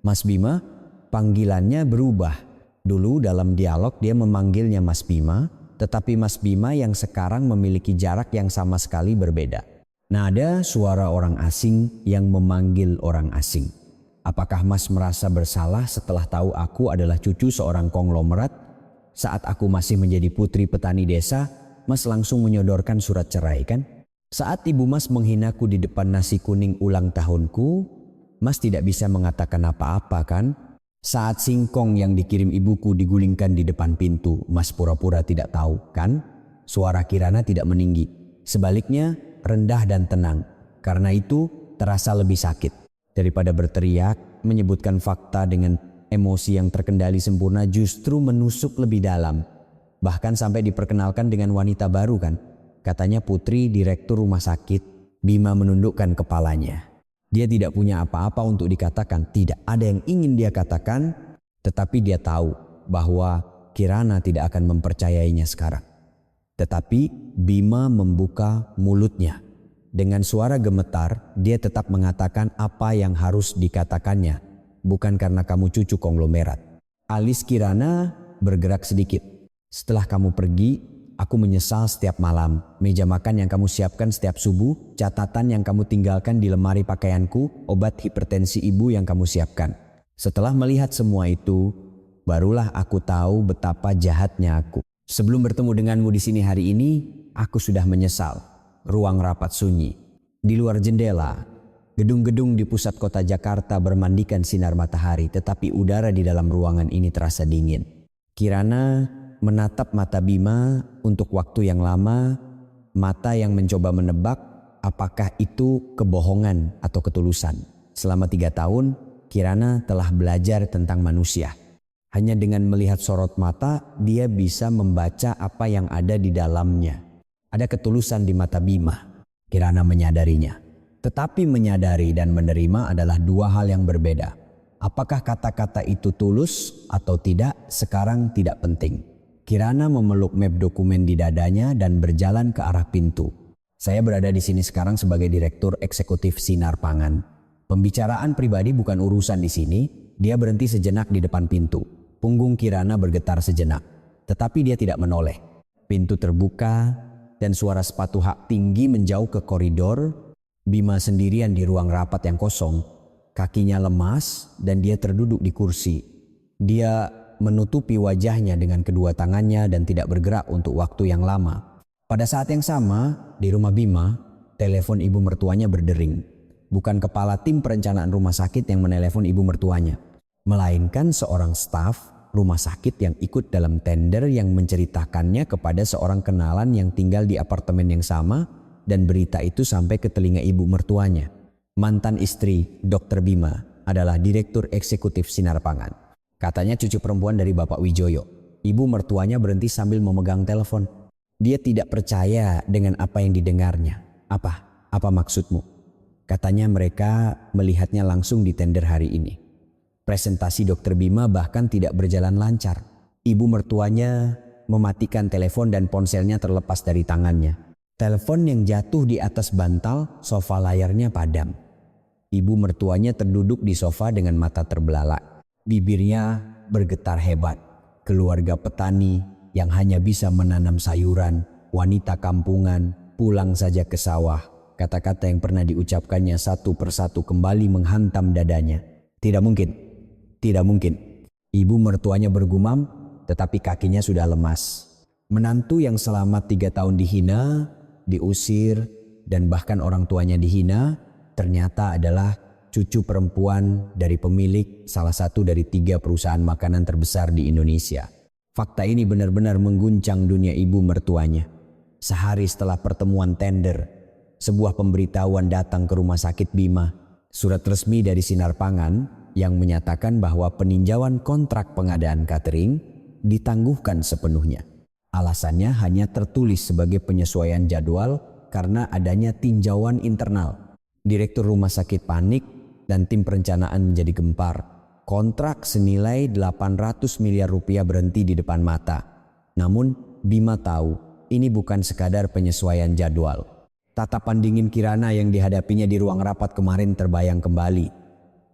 "Mas Bima?" Panggilannya berubah. Dulu dalam dialog dia memanggilnya Mas Bima, tetapi Mas Bima yang sekarang memiliki jarak yang sama sekali berbeda. Nada suara orang asing yang memanggil orang asing. "Apakah Mas merasa bersalah setelah tahu aku adalah cucu seorang konglomerat? Saat aku masih menjadi putri petani desa, Mas langsung menyodorkan surat cerai kan? Saat ibu Mas menghinaku di depan nasi kuning ulang tahunku, Mas tidak bisa mengatakan apa-apa kan? Saat singkong yang dikirim ibuku digulingkan di depan pintu, Mas pura-pura tidak tahu kan?" Suara Kirana tidak meninggi. Sebaliknya, rendah dan tenang. Karena itu terasa lebih sakit. Daripada berteriak, menyebutkan fakta dengan emosi yang terkendali sempurna, justru menusuk lebih dalam. Bahkan sampai diperkenalkan dengan wanita baru kan? Katanya putri direktur rumah sakit. Bima menundukkan kepalanya. Dia tidak punya apa-apa untuk dikatakan, tidak ada yang ingin dia katakan, tetapi dia tahu bahwa Kirana tidak akan mempercayainya sekarang. Tetapi Bima membuka mulutnya. Dengan suara gemetar, dia tetap mengatakan apa yang harus dikatakannya, bukan karena kamu cucu konglomerat. Alis Kirana bergerak sedikit. "Setelah kamu pergi, aku menyesal setiap malam. Meja makan yang kamu siapkan setiap subuh, catatan yang kamu tinggalkan di lemari pakaianku, obat hipertensi ibu yang kamu siapkan. Setelah melihat semua itu, barulah aku tahu betapa jahatnya aku. Sebelum bertemu denganmu di sini hari ini, aku sudah menyesal." Ruang rapat sunyi. Di luar jendela, gedung-gedung di pusat kota Jakarta bermandikan sinar matahari, tetapi udara di dalam ruangan ini terasa dingin. Kirana menatap mata Bima untuk waktu yang lama, mata yang mencoba menebak apakah itu kebohongan atau ketulusan. Selama 3 tahun, Kirana telah belajar tentang manusia. Hanya dengan melihat sorot mata, dia bisa membaca apa yang ada di dalamnya. Ada ketulusan di mata Bima. Kirana menyadarinya. Tetapi menyadari dan menerima adalah 2 hal yang berbeda. Apakah kata-kata itu tulus atau tidak, sekarang tidak penting. Kirana memeluk map dokumen di dadanya dan berjalan ke arah pintu. "Saya berada di sini sekarang sebagai direktur eksekutif Sinar Pangan. Pembicaraan pribadi bukan urusan di sini." Dia berhenti sejenak di depan pintu. Punggung Kirana bergetar sejenak, tetapi dia tidak menoleh. Pintu terbuka dan suara sepatu hak tinggi menjauh ke koridor. Bima sendirian di ruang rapat yang kosong. Kakinya lemas dan dia terduduk di kursi. Dia menutupi wajahnya dengan kedua tangannya dan tidak bergerak untuk waktu yang lama. Pada saat yang sama, di rumah Bima, telepon ibu mertuanya berdering. Bukan kepala tim perencanaan rumah sakit yang menelepon ibu mertuanya, melainkan seorang staf rumah sakit yang ikut dalam tender yang menceritakannya kepada seorang kenalan yang tinggal di apartemen yang sama, dan berita itu sampai ke telinga ibu mertuanya. Mantan istri Dr. Bima adalah direktur eksekutif Sinar Pangan. Katanya cucu perempuan dari Bapak Wijoyo. Ibu mertuanya berhenti sambil memegang telepon. Dia tidak percaya dengan apa yang didengarnya. Apa? Apa maksudmu? Katanya mereka melihatnya langsung di tender hari ini. Presentasi Dokter Bima bahkan tidak berjalan lancar. Ibu mertuanya mematikan telepon dan ponselnya terlepas dari tangannya. Telepon yang jatuh di atas bantal sofa, layarnya padam. Ibu mertuanya terduduk di sofa dengan mata terbelalak. Bibirnya bergetar hebat. Keluarga petani yang hanya bisa menanam sayuran, wanita kampungan, pulang saja ke sawah. Kata-kata yang pernah diucapkannya satu persatu kembali menghantam dadanya. Tidak mungkin, tidak mungkin. Ibu mertuanya bergumam, tetapi kakinya sudah lemas. Menantu yang selama 3 tahun dihina, diusir, dan bahkan orang tuanya dihina, ternyata adalah cucu perempuan dari pemilik salah satu dari 3 perusahaan makanan terbesar di Indonesia. Fakta ini benar-benar mengguncang dunia ibu mertuanya. Sehari setelah pertemuan tender, sebuah pemberitahuan datang ke rumah sakit Bima. Surat resmi dari Sinar Pangan yang menyatakan bahwa peninjauan kontrak pengadaan catering ditangguhkan sepenuhnya. Alasannya hanya tertulis sebagai penyesuaian jadwal karena adanya tinjauan internal. Direktur rumah sakit panik dan tim perencanaan menjadi gempar. Kontrak senilai 800 miliar rupiah berhenti di depan mata. Namun Bima tahu ini bukan sekadar penyesuaian jadwal. Tatapan dingin Kirana yang dihadapinya di ruang rapat kemarin terbayang kembali.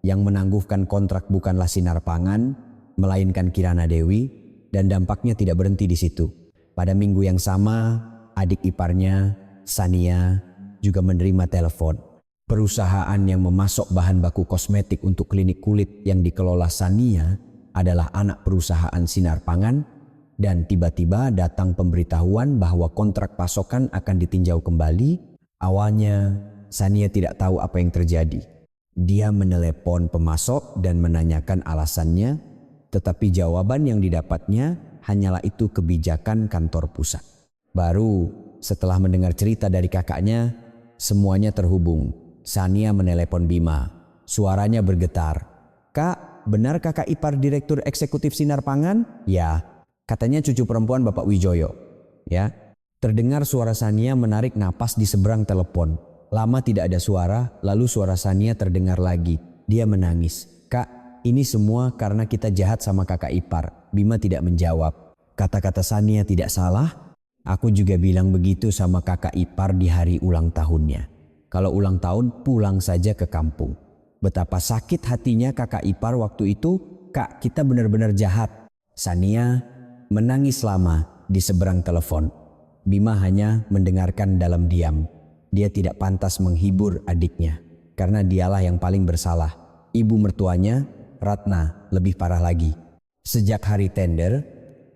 Yang menangguhkan kontrak bukanlah Sinar Pangan, melainkan Kirana Dewi, dan dampaknya tidak berhenti di situ. Pada minggu yang sama, adik iparnya, Sania, juga menerima telepon. Perusahaan yang memasok bahan baku kosmetik untuk klinik kulit yang dikelola Sania adalah anak perusahaan Sinar Pangan, dan tiba-tiba datang pemberitahuan bahwa kontrak pasokan akan ditinjau kembali. Awalnya, Sania tidak tahu apa yang terjadi. Dia menelepon pemasok dan menanyakan alasannya, tetapi jawaban yang didapatnya hanyalah itu kebijakan kantor pusat. Baru setelah mendengar cerita dari kakaknya, semuanya terhubung. Sania menelepon Bima. Suaranya bergetar. "Kak, benar kakak ipar Direktur Eksekutif Sinar Pangan?" "Ya." "Katanya cucu perempuan Bapak Wijoyo." "Ya." Terdengar suara Sania menarik napas di seberang telepon. Lama tidak ada suara, lalu suara Sania terdengar lagi. Dia menangis. "Kak, ini semua karena kita jahat sama kakak ipar." Bima tidak menjawab. Kata-kata Sania tidak salah. "Aku juga bilang begitu sama kakak ipar di hari ulang tahunnya. Kalau ulang tahun pulang saja ke kampung." Betapa sakit hatinya kakak ipar waktu itu. "Kak, kita benar-benar jahat." Sania menangis lama di seberang telepon. Bima hanya mendengarkan dalam diam. Dia tidak pantas menghibur adiknya karena dialah yang paling bersalah. Ibu mertuanya, Ratna, lebih parah lagi. Sejak hari tender,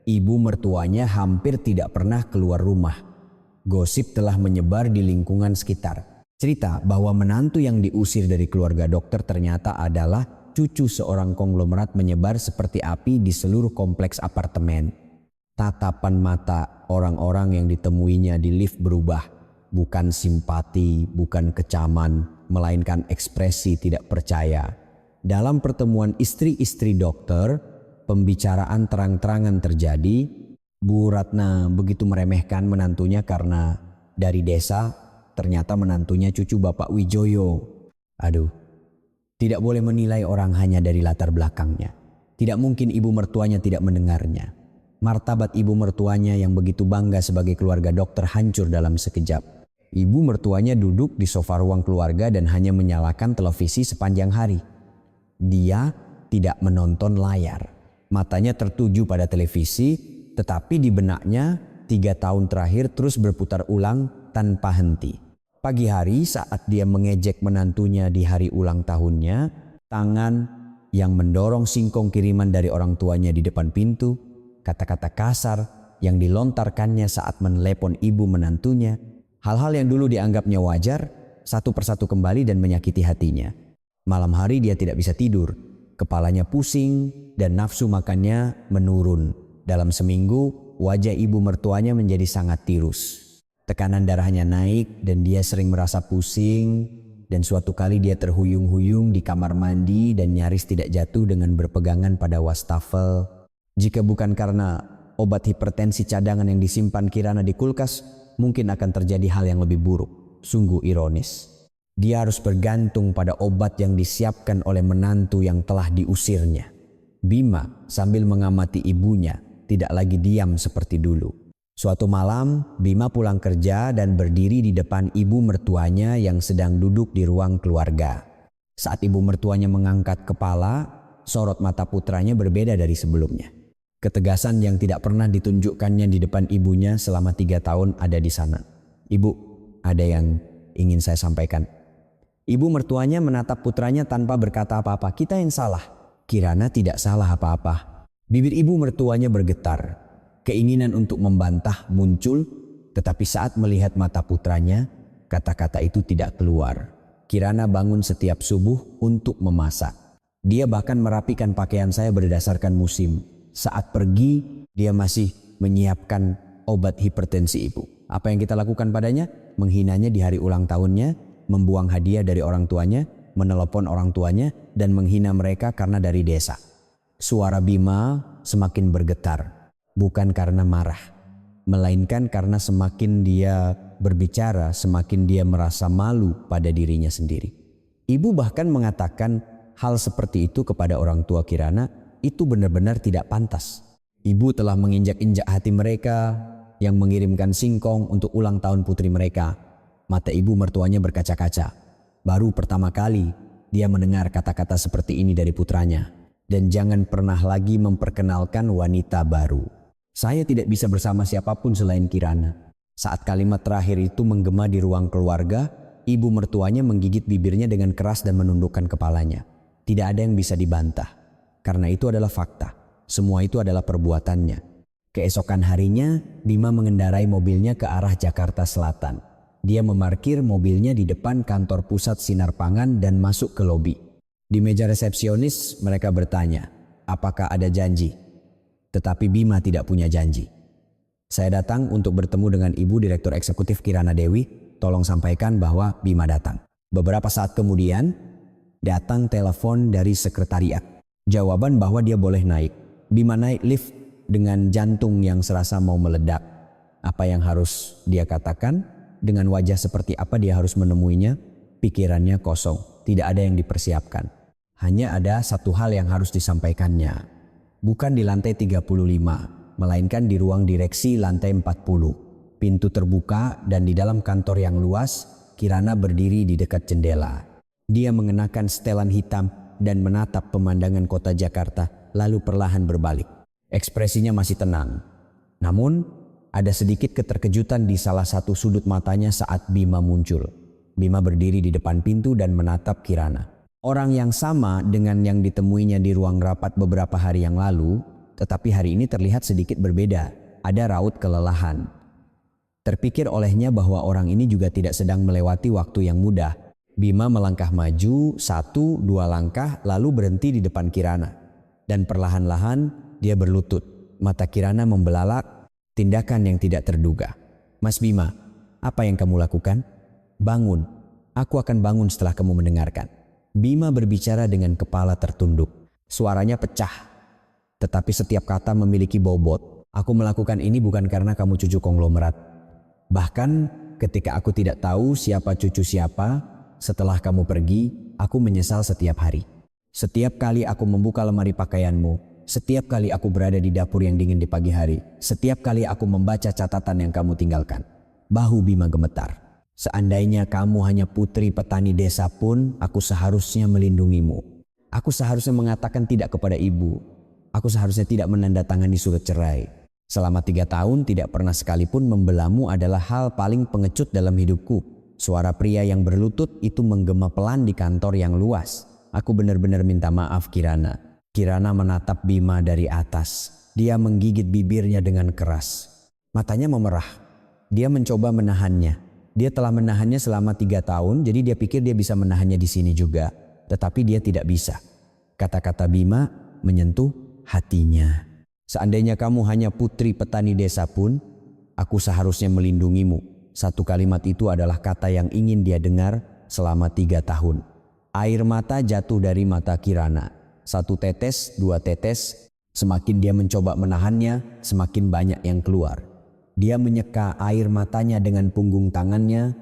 ibu mertuanya hampir tidak pernah keluar rumah. Gosip telah menyebar di lingkungan sekitar. Cerita bahwa menantu yang diusir dari keluarga dokter ternyata adalah cucu seorang konglomerat menyebar seperti api di seluruh kompleks apartemen. Tatapan mata orang-orang yang ditemuinya di lift berubah. Bukan simpati, bukan kecaman, melainkan ekspresi tidak percaya. Dalam pertemuan istri-istri dokter, pembicaraan terang-terangan terjadi. Bu Ratna begitu meremehkan menantunya karena dari desa, ternyata menantunya cucu Bapak Wijoyo. Aduh, tidak boleh menilai orang hanya dari latar belakangnya. Tidak mungkin ibu mertuanya tidak mendengarnya. Martabat ibu mertuanya yang begitu bangga sebagai keluarga dokter hancur dalam sekejap. Ibu mertuanya duduk di sofa ruang keluarga dan hanya menyalakan televisi sepanjang hari. Dia tidak menonton layar. Matanya tertuju pada televisi, tetapi di benaknya 3 tahun terakhir terus berputar ulang tanpa henti. Pagi hari saat dia mengejek menantunya di hari ulang tahunnya, tangan yang mendorong singkong kiriman dari orang tuanya di depan pintu, kata-kata kasar yang dilontarkannya saat menelepon ibu menantunya, hal-hal yang dulu dianggapnya wajar, satu persatu kembali dan menyakiti hatinya. Malam hari dia tidak bisa tidur, kepalanya pusing dan nafsu makannya menurun. Dalam seminggu, wajah ibu mertuanya menjadi sangat tirus. Tekanan darahnya naik dan dia sering merasa pusing, dan suatu kali dia terhuyung-huyung di kamar mandi dan nyaris tidak jatuh dengan berpegangan pada wastafel. Jika bukan karena obat hipertensi cadangan yang disimpan Kirana di kulkas, mungkin akan terjadi hal yang lebih buruk. sungguh ironis. Dia harus bergantung pada obat yang disiapkan oleh menantu yang telah diusirnya. Bima sambil mengamati ibunya tidak lagi diam seperti dulu. Suatu malam Bima pulang kerja dan berdiri di depan ibu mertuanya yang sedang duduk di ruang keluarga. Saat ibu mertuanya mengangkat kepala, sorot mata putranya berbeda dari sebelumnya. Ketegasan yang tidak pernah ditunjukkannya di depan ibunya selama 3 tahun ada di sana. "Ibu, ada yang ingin saya sampaikan." Ibu mertuanya menatap putranya tanpa berkata apa-apa. "Kita yang salah." Kirana tidak salah apa-apa. Bibir ibu mertuanya bergetar. Keinginan untuk membantah muncul, tetapi saat melihat mata putranya, kata-kata itu tidak keluar. Kirana bangun setiap subuh untuk memasak. Dia bahkan merapikan pakaian saya berdasarkan musim. Saat pergi, dia masih menyiapkan obat hipertensi ibu. Apa yang kita lakukan padanya? Menghinanya di hari ulang tahunnya, membuang hadiah dari orang tuanya, menelepon orang tuanya, dan menghina mereka karena dari desa. Suara Bima semakin bergetar, bukan karena marah, melainkan karena semakin dia berbicara, semakin dia merasa malu pada dirinya sendiri. Ibu bahkan mengatakan hal seperti itu kepada orang tua Kirana, itu benar-benar tidak pantas. Ibu telah menginjak-injak hati mereka yang mengirimkan singkong untuk ulang tahun putri mereka. Mata ibu mertuanya berkaca-kaca. Baru pertama kali dia mendengar kata-kata seperti ini dari putranya. Dan jangan pernah lagi memperkenalkan wanita baru. "Saya tidak bisa bersama siapapun selain Kirana." Saat kalimat terakhir itu menggema di ruang keluarga, ibu mertuanya menggigit bibirnya dengan keras dan menundukkan kepalanya. Tidak ada yang bisa dibantah. Karena itu adalah fakta. Semua itu adalah perbuatannya. Keesokan harinya, Bima mengendarai mobilnya ke arah Jakarta Selatan. Dia memarkir mobilnya di depan kantor pusat Sinar Pangan dan masuk ke lobi. Di meja resepsionis mereka bertanya, apakah ada janji? Tetapi Bima tidak punya janji. "Saya datang untuk bertemu dengan Ibu Direktur Eksekutif Kirana Dewi. Tolong sampaikan bahwa Bima datang." Beberapa saat kemudian, datang telepon dari sekretariat. Jawaban bahwa dia boleh naik. Bima naik lift dengan jantung yang serasa mau meledak. Apa yang harus dia katakan? Dengan wajah seperti apa dia harus menemuinya? Pikirannya kosong, tidak ada yang dipersiapkan. Hanya ada satu hal yang harus disampaikannya. Bukan di lantai 35, melainkan di ruang direksi lantai 40. Pintu terbuka dan di dalam kantor yang luas, Kirana berdiri di dekat jendela. Dia mengenakan setelan hitam dan menatap pemandangan kota Jakarta, lalu perlahan berbalik. Ekspresinya masih tenang. Namun, ada sedikit keterkejutan di salah satu sudut matanya saat Bima muncul. Bima berdiri di depan pintu dan menatap Kirana. Orang yang sama dengan yang ditemuinya di ruang rapat beberapa hari yang lalu, tetapi hari ini terlihat sedikit berbeda. Ada raut kelelahan. Terpikir olehnya bahwa orang ini juga tidak sedang melewati waktu yang mudah. Bima melangkah maju 1-2 langkah lalu berhenti di depan Kirana. Dan perlahan-lahan dia berlutut. Mata Kirana membelalak, tindakan yang tidak terduga. "Mas Bima, apa yang kamu lakukan?" "Bangun, aku akan bangun setelah kamu mendengarkan." Bima berbicara dengan kepala tertunduk. Suaranya pecah, tetapi setiap kata memiliki bobot. "Aku melakukan ini bukan karena kamu cucu konglomerat. Bahkan ketika aku tidak tahu siapa cucu siapa, setelah kamu pergi, aku menyesal setiap hari. Setiap kali aku membuka lemari pakaianmu, setiap kali aku berada di dapur yang dingin di pagi hari, setiap kali aku membaca catatan yang kamu tinggalkan." Bahu Bima gemetar. "Seandainya kamu hanya putri petani desa pun, aku seharusnya melindungimu. Aku seharusnya mengatakan tidak kepada ibu. Aku seharusnya tidak menandatangani surat cerai. Selama 3 tahun tidak pernah sekalipun membelamu adalah hal paling pengecut dalam hidupku." Suara pria yang berlutut itu menggema pelan di kantor yang luas. "Aku benar-benar minta maaf, Kirana." Kirana menatap Bima dari atas. Dia menggigit bibirnya dengan keras. Matanya memerah. Dia mencoba menahannya. Dia telah menahannya selama 3 tahun, jadi dia pikir dia bisa menahannya di sini juga. Tetapi dia tidak bisa. Kata-kata Bima menyentuh hatinya. "Seandainya kamu hanya putri petani desa pun, aku seharusnya melindungimu." Satu kalimat itu adalah kata yang ingin dia dengar selama 3 tahun. Air mata jatuh dari mata Kirana. 1 tetes, 2 tetes. Semakin dia mencoba menahannya, semakin banyak yang keluar. Dia menyeka air matanya dengan punggung tangannya,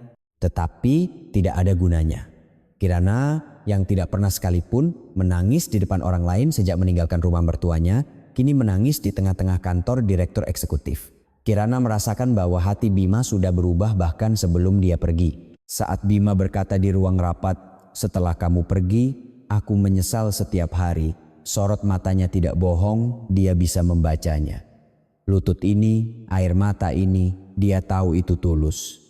Tetapi tidak ada gunanya. Kirana yang tidak pernah sekalipun menangis di depan orang lain sejak meninggalkan rumah mertuanya, kini menangis di tengah-tengah kantor direktur eksekutif. Kirana merasakan bahwa hati Bima sudah berubah bahkan sebelum dia pergi. Saat Bima berkata di ruang rapat, "Setelah kamu pergi, aku menyesal setiap hari." Sorot matanya tidak bohong, dia bisa membacanya. Lutut ini, air mata ini, dia tahu itu tulus.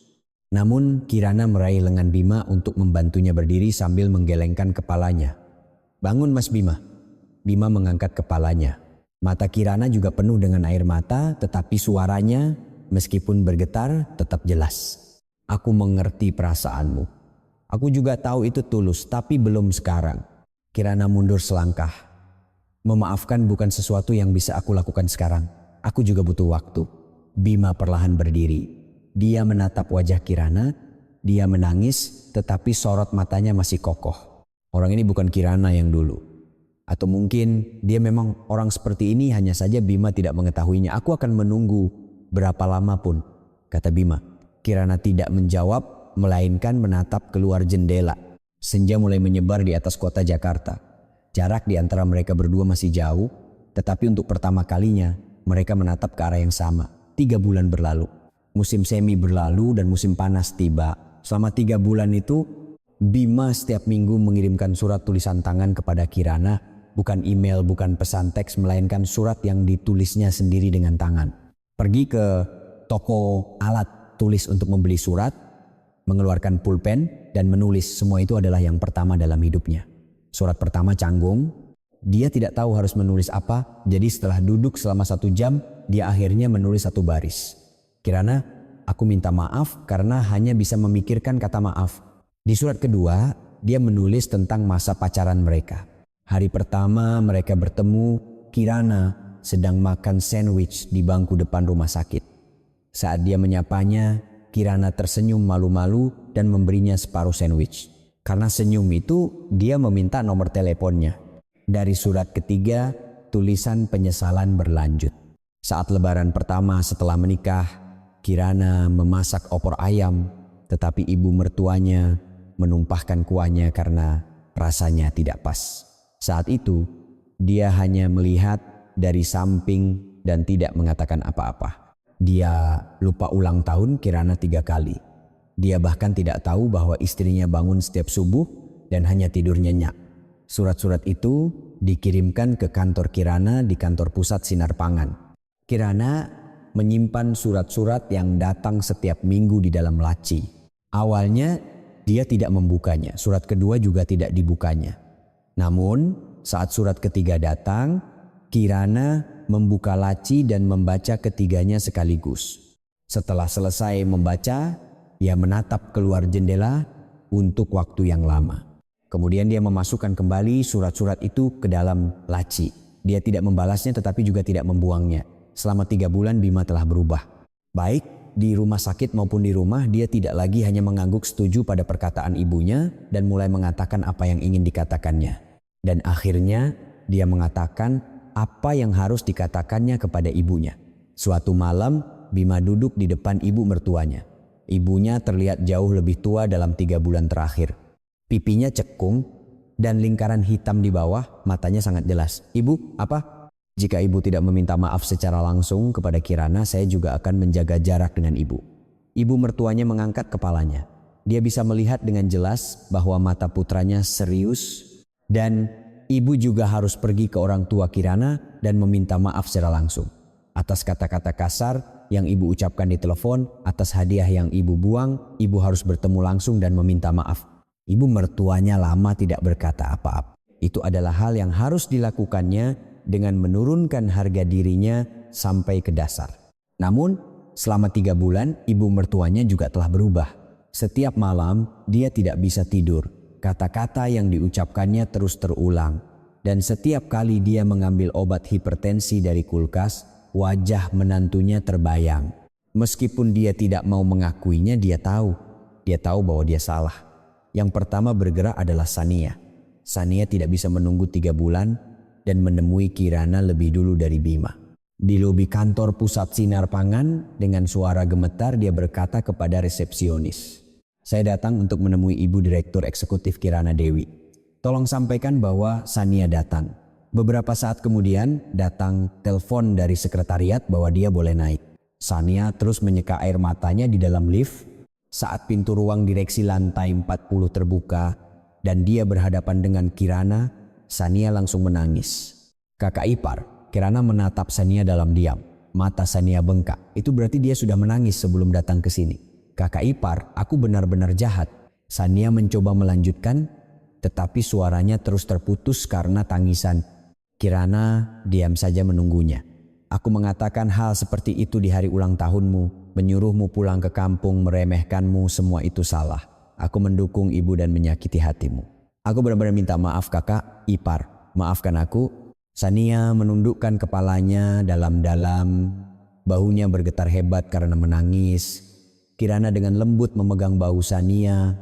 Namun Kirana meraih lengan Bima untuk membantunya berdiri sambil menggelengkan kepalanya. "Bangun Mas Bima." Bima mengangkat kepalanya. Mata Kirana juga penuh dengan air mata, tetapi suaranya meskipun bergetar tetap jelas. "Aku mengerti perasaanmu. Aku juga tahu itu tulus, tapi belum sekarang." Kirana mundur selangkah. "Memaafkan bukan sesuatu yang bisa aku lakukan sekarang. Aku juga butuh waktu." Bima perlahan berdiri. Dia menatap wajah Kirana, dia menangis tetapi sorot matanya masih kokoh. Orang ini bukan Kirana yang dulu. Atau mungkin dia memang orang seperti ini, hanya saja Bima tidak mengetahuinya. "Aku akan menunggu berapa lama pun," kata Bima. Kirana tidak menjawab, melainkan menatap keluar jendela. Senja mulai menyebar di atas kota Jakarta. Jarak di antara mereka berdua masih jauh, tetapi untuk pertama kalinya mereka menatap ke arah yang sama. 3 bulan berlalu. Musim semi berlalu dan musim panas tiba. Selama 3 bulan itu, Bima setiap minggu mengirimkan surat tulisan tangan kepada Kirana. Bukan email, bukan pesan teks, melainkan surat yang ditulisnya sendiri dengan tangan. Pergi ke toko alat tulis untuk membeli surat, mengeluarkan pulpen dan menulis. Semua itu adalah yang pertama dalam hidupnya. Surat pertama canggung. Dia tidak tahu harus menulis apa, jadi setelah duduk selama 1 jam, dia akhirnya menulis 1 baris. "Kirana, aku minta maaf karena hanya bisa memikirkan kata maaf." Di surat kedua, dia menulis tentang masa pacaran mereka. Hari pertama mereka bertemu, Kirana sedang makan sandwich di bangku depan rumah sakit. Saat dia menyapanya, Kirana tersenyum malu-malu dan memberinya separuh sandwich. Karena senyum itu, dia meminta nomor teleponnya. Dari surat ketiga, tulisan penyesalan berlanjut. Saat lebaran pertama setelah menikah, Kirana memasak opor ayam, tetapi ibu mertuanya menumpahkan kuahnya karena rasanya tidak pas. Saat itu, dia hanya melihat dari samping dan tidak mengatakan apa-apa. Dia lupa ulang tahun Kirana 3 kali. Dia bahkan tidak tahu bahwa istrinya bangun setiap subuh dan hanya tidur nyenyak. Surat-surat itu dikirimkan ke kantor Kirana di kantor pusat Sinar Pangan. Kirana menyimpan surat-surat yang datang setiap minggu di dalam laci. Awalnya dia tidak membukanya, surat kedua juga tidak dibukanya. Namun saat surat ketiga datang, Kirana membuka laci dan membaca ketiganya sekaligus. Setelah selesai membaca, dia menatap keluar jendela untuk waktu yang lama. Kemudian dia memasukkan kembali surat-surat itu ke dalam laci. Dia tidak membalasnya tetapi juga tidak membuangnya. Selama 3 bulan Bima telah berubah. Baik di rumah sakit maupun di rumah, dia tidak lagi hanya mengangguk setuju pada perkataan ibunya dan mulai mengatakan apa yang ingin dikatakannya. Dan akhirnya dia mengatakan apa yang harus dikatakannya kepada ibunya. Suatu malam Bima duduk di depan ibu mertuanya. Ibunya terlihat jauh lebih tua dalam 3 bulan terakhir. Pipinya cekung dan lingkaran hitam di bawah, matanya sangat jelas. "Ibu, apa?" "Jika ibu tidak meminta maaf secara langsung kepada Kirana, saya juga akan menjaga jarak dengan ibu." Ibu mertuanya mengangkat kepalanya. Dia bisa melihat dengan jelas bahwa mata putranya serius dan ibu juga harus pergi ke orang tua Kirana dan meminta maaf secara langsung. Atas kata-kata kasar yang ibu ucapkan di telepon, atas hadiah yang ibu buang, ibu harus bertemu langsung dan meminta maaf. Ibu mertuanya lama tidak berkata apa-apa. Itu adalah hal yang harus dilakukannya dengan menurunkan harga dirinya sampai ke dasar. Namun selama 3 bulan ibu mertuanya juga telah berubah. Setiap malam dia tidak bisa tidur. Kata-kata yang diucapkannya terus terulang. Dan setiap kali dia mengambil obat hipertensi dari kulkas, wajah menantunya terbayang. Meskipun dia tidak mau mengakuinya, dia tahu bahwa dia salah. Yang pertama bergerak adalah Sania. Sania tidak bisa menunggu 3 bulan dan menemui Kirana lebih dulu dari Bima. Di lobi kantor pusat Sinar Pangan, dengan suara gemetar dia berkata kepada resepsionis, Saya datang untuk menemui Ibu Direktur Eksekutif Kirana Dewi. Tolong sampaikan bahwa Sania datang. Beberapa saat kemudian datang telepon dari sekretariat bahwa dia boleh naik. Sania terus menyeka air matanya di dalam lift saat pintu ruang direksi lantai 40 terbuka dan dia berhadapan dengan Kirana. Sania langsung menangis. Kakak ipar, Kirana menatap Sania dalam diam. Mata Sania bengkak. Itu berarti dia sudah menangis sebelum datang ke sini. Kakak ipar, aku benar-benar jahat. Sania mencoba melanjutkan, tetapi suaranya terus terputus karena tangisan. Kirana diam saja menunggunya. Aku mengatakan hal seperti itu di hari ulang tahunmu, menyuruhmu pulang ke kampung, meremehkanmu, semua itu salah. Aku mendukung ibu dan menyakiti hatimu. Aku benar-benar minta maaf kakak ipar, maafkan aku. Sania menundukkan kepalanya dalam-dalam, bahunya bergetar hebat karena menangis. Kirana dengan lembut memegang bahu Sania.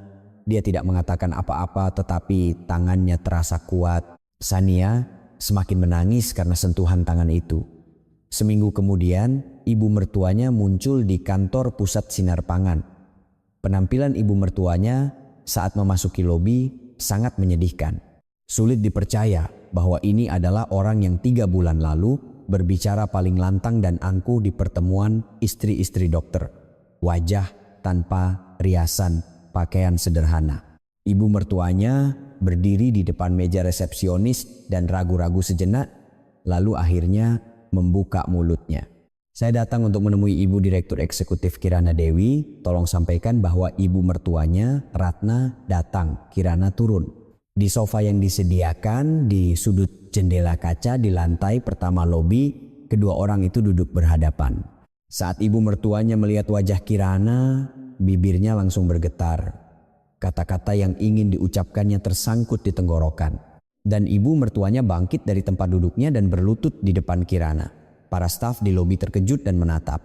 Dia tidak mengatakan apa-apa tetapi tangannya terasa kuat. Sania semakin menangis karena sentuhan tangan itu. Seminggu kemudian ibu mertuanya muncul di kantor pusat Sinar Pangan. Penampilan ibu mertuanya saat memasuki lobi sangat menyedihkan. Sulit dipercaya bahwa ini adalah orang yang 3 bulan lalu berbicara paling lantang dan angkuh di pertemuan istri-istri dokter. Wajah tanpa riasan, pakaian sederhana. Ibu mertuanya berdiri di depan meja resepsionis dan ragu-ragu sejenak, lalu akhirnya membuka mulutnya. Saya datang untuk menemui Ibu Direktur Eksekutif Kirana Dewi. Tolong sampaikan bahwa ibu mertuanya, Ratna, datang. Kirana turun. Di sofa yang disediakan di sudut jendela kaca di lantai pertama lobi, kedua orang itu duduk berhadapan. Saat ibu mertuanya melihat wajah Kirana, bibirnya langsung bergetar. Kata-kata yang ingin diucapkannya tersangkut di tenggorokan. Dan ibu mertuanya bangkit dari tempat duduknya dan berlutut di depan Kirana. Para staf di lobi terkejut dan menatap.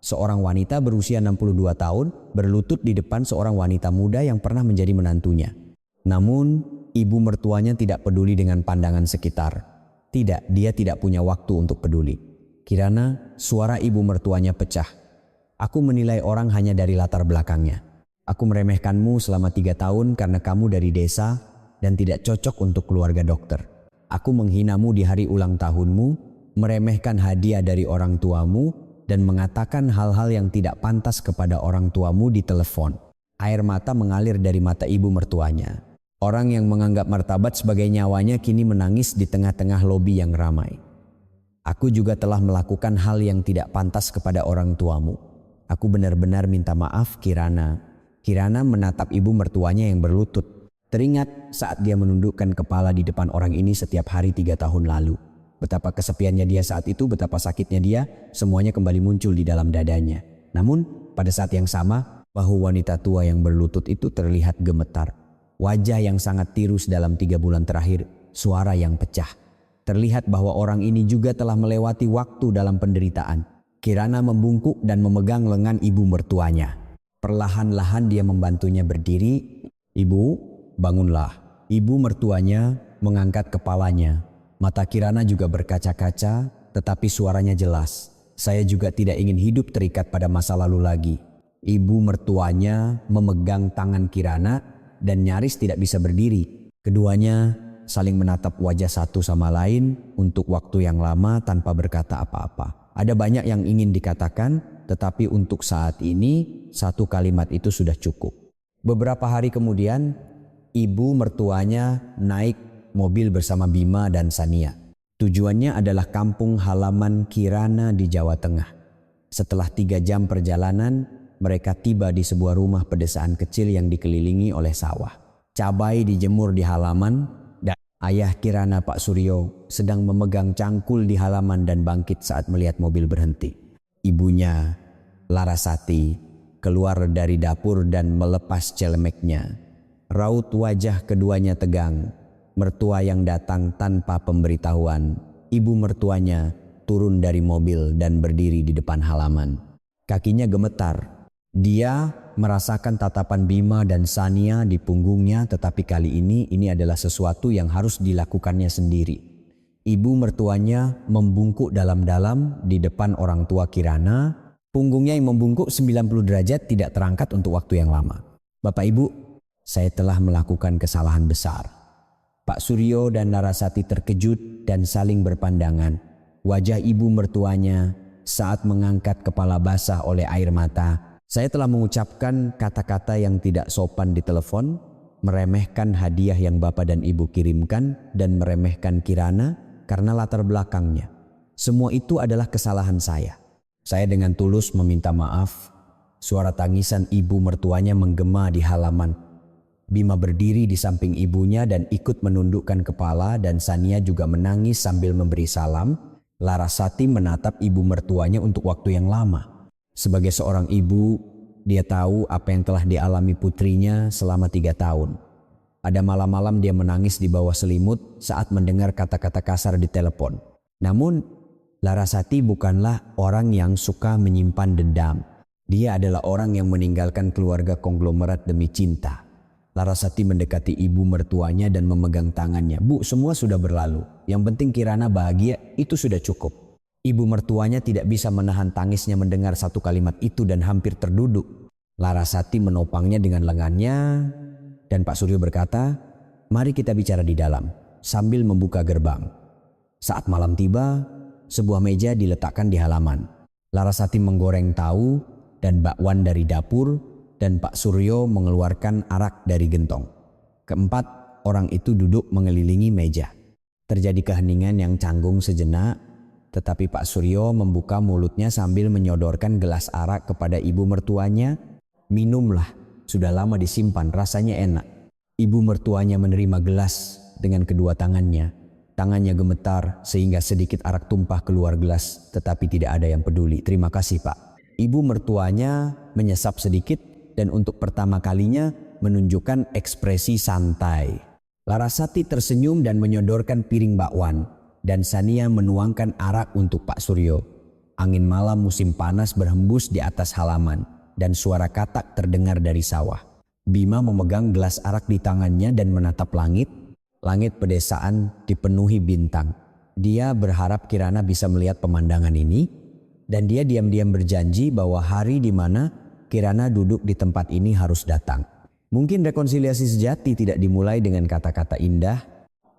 Seorang wanita berusia 62 tahun berlutut di depan seorang wanita muda yang pernah menjadi menantunya. Namun ibu mertuanya tidak peduli dengan pandangan sekitar. Tidak, dia tidak punya waktu untuk peduli. Kirana, suara ibu mertuanya pecah. Aku menilai orang hanya dari latar belakangnya. Aku meremehkanmu selama 3 tahun karena kamu dari desa dan tidak cocok untuk keluarga dokter. Aku menghinamu di hari ulang tahunmu, meremehkan hadiah dari orang tuamu, dan mengatakan hal-hal yang tidak pantas kepada orang tuamu di telepon. Air mata mengalir dari mata ibu mertuanya. Orang yang menganggap martabat sebagai nyawanya kini menangis di tengah-tengah lobi yang ramai. Aku juga telah melakukan hal yang tidak pantas kepada orang tuamu. Aku benar-benar minta maaf, Kirana. Kirana menatap ibu mertuanya yang berlutut. Teringat saat dia menundukkan kepala di depan orang ini setiap hari 3 tahun lalu. Betapa kesepiannya dia saat itu, betapa sakitnya dia, semuanya kembali muncul di dalam dadanya. Namun pada saat yang sama, bahu wanita tua yang berlutut itu terlihat gemetar. Wajah yang sangat tirus dalam 3 bulan terakhir, suara yang pecah. Terlihat bahwa orang ini juga telah melewati waktu dalam penderitaan. Kirana membungkuk dan memegang lengan ibu mertuanya. Perlahan-lahan dia membantunya berdiri. Ibu, bangunlah. Ibu mertuanya mengangkat kepalanya. Mata Kirana juga berkaca-kaca, tetapi suaranya jelas. Saya juga tidak ingin hidup terikat pada masa lalu lagi. Ibu mertuanya memegang tangan Kirana dan nyaris tidak bisa berdiri. Keduanya saling menatap wajah satu sama lain untuk waktu yang lama tanpa berkata apa-apa. Ada banyak yang ingin dikatakan, tetapi untuk saat ini satu kalimat itu sudah cukup. Beberapa hari kemudian, ibu mertuanya naik mobil bersama Bima dan Sania. Tujuannya adalah kampung halaman Kirana di Jawa Tengah. Setelah 3 jam perjalanan, mereka tiba di sebuah rumah pedesaan kecil yang dikelilingi oleh sawah. Cabai dijemur di halaman dan ayah Kirana, Pak Suryo, sedang memegang cangkul di halaman dan bangkit saat melihat mobil berhenti. Ibunya, Larasati, keluar dari dapur dan melepas celemeknya. Raut wajah keduanya tegang. Mertua yang datang tanpa pemberitahuan. Ibu mertuanya turun dari mobil dan berdiri di depan halaman. Kakinya gemetar. Dia merasakan tatapan Bima dan Sania di punggungnya, tetapi kali ini adalah sesuatu yang harus dilakukannya sendiri. Ibu mertuanya membungkuk dalam-dalam di depan orang tua Kirana. Punggungnya yang membungkuk 90 derajat tidak terangkat untuk waktu yang lama. Bapak Ibu, saya telah melakukan kesalahan besar. Pak Suryo dan Larasati terkejut dan saling berpandangan. Wajah ibu mertuanya saat mengangkat kepala basah oleh air mata. Saya telah mengucapkan kata-kata yang tidak sopan di telepon, meremehkan hadiah yang Bapak dan Ibu kirimkan, dan meremehkan Kirana karena latar belakangnya. Semua itu adalah kesalahan saya. Saya dengan tulus meminta maaf. Suara tangisan ibu mertuanya menggema di halaman. Bima berdiri di samping ibunya dan ikut menundukkan kepala, dan Sania juga menangis sambil memberi salam. Larasati menatap ibu mertuanya untuk waktu yang lama. Sebagai seorang ibu, dia tahu apa yang telah dialami putrinya selama 3 tahun. Ada malam-malam dia menangis di bawah selimut saat mendengar kata-kata kasar di telepon. Namun, Larasati bukanlah orang yang suka menyimpan dendam. Dia adalah orang yang meninggalkan keluarga konglomerat demi cinta. Larasati mendekati ibu mertuanya dan memegang tangannya. Bu, semua sudah berlalu. Yang penting Kirana bahagia, itu sudah cukup. Ibu mertuanya tidak bisa menahan tangisnya mendengar satu kalimat itu dan hampir terduduk. Larasati menopangnya dengan lengannya dan Pak Suryo berkata, "Mari kita bicara di dalam," sambil membuka gerbang. Saat malam tiba, sebuah meja diletakkan di halaman. Larasati menggoreng tahu dan bakwan dari dapur, dan Pak Suryo mengeluarkan arak dari gentong. Keempat orang itu duduk mengelilingi meja. Terjadi keheningan yang canggung sejenak, tetapi Pak Suryo membuka mulutnya sambil menyodorkan gelas arak kepada ibu mertuanya. "Minumlah, sudah lama disimpan, rasanya enak." Ibu mertuanya menerima gelas dengan kedua tangannya. Tangannya gemetar sehingga sedikit arak tumpah keluar gelas, tetapi tidak ada yang peduli. "Terima kasih, Pak." Ibu mertuanya menyesap sedikit dan untuk pertama kalinya menunjukkan ekspresi santai. Larasati tersenyum dan menyodorkan piring bakwan, dan Sania menuangkan arak untuk Pak Suryo. Angin malam musim panas berhembus di atas halaman, dan suara katak terdengar dari sawah. Bima memegang gelas arak di tangannya dan menatap langit. Langit pedesaan dipenuhi bintang. Dia berharap Kirana bisa melihat pemandangan ini, dan dia diam-diam berjanji bahwa hari di mana Kirana duduk di tempat ini harus datang. Mungkin rekonsiliasi sejati tidak dimulai dengan kata-kata indah,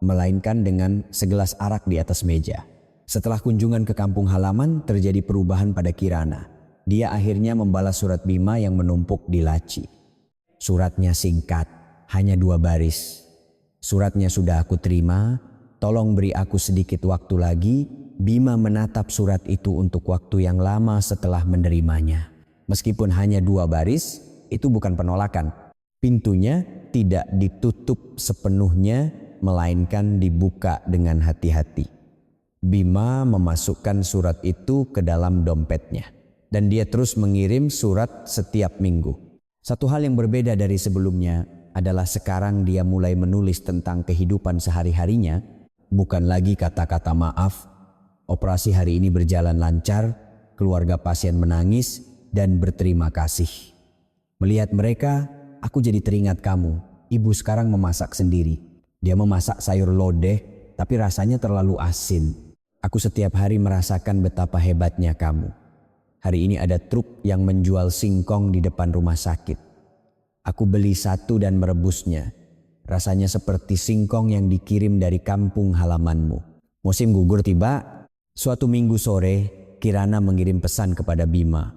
melainkan dengan segelas arak di atas meja. Setelah kunjungan ke kampung halaman, terjadi perubahan pada Kirana. Dia akhirnya membalas surat Bima yang menumpuk di laci. Suratnya singkat, hanya 2 baris. "Suratnya sudah aku terima, tolong beri aku sedikit waktu lagi." Bima menatap surat itu untuk waktu yang lama setelah menerimanya. Meskipun hanya 2 baris, itu bukan penolakan. Pintunya tidak ditutup sepenuhnya, melainkan dibuka dengan hati-hati. Bima memasukkan surat itu ke dalam dompetnya, dan dia terus mengirim surat setiap minggu. Satu hal yang berbeda dari sebelumnya adalah sekarang dia mulai menulis tentang kehidupan sehari-harinya, bukan lagi kata-kata maaf. "Operasi hari ini berjalan lancar, keluarga pasien menangis dan berterima kasih. Melihat mereka, aku jadi teringat kamu. Ibu sekarang memasak sendiri. Dia memasak sayur lodeh, tapi rasanya terlalu asin. Aku setiap hari merasakan betapa hebatnya kamu. Hari ini ada truk yang menjual singkong di depan rumah sakit. Aku beli 1 dan merebusnya. Rasanya seperti singkong yang dikirim dari kampung halamanmu." Musim gugur tiba. Suatu minggu sore, Kirana mengirim pesan kepada Bima.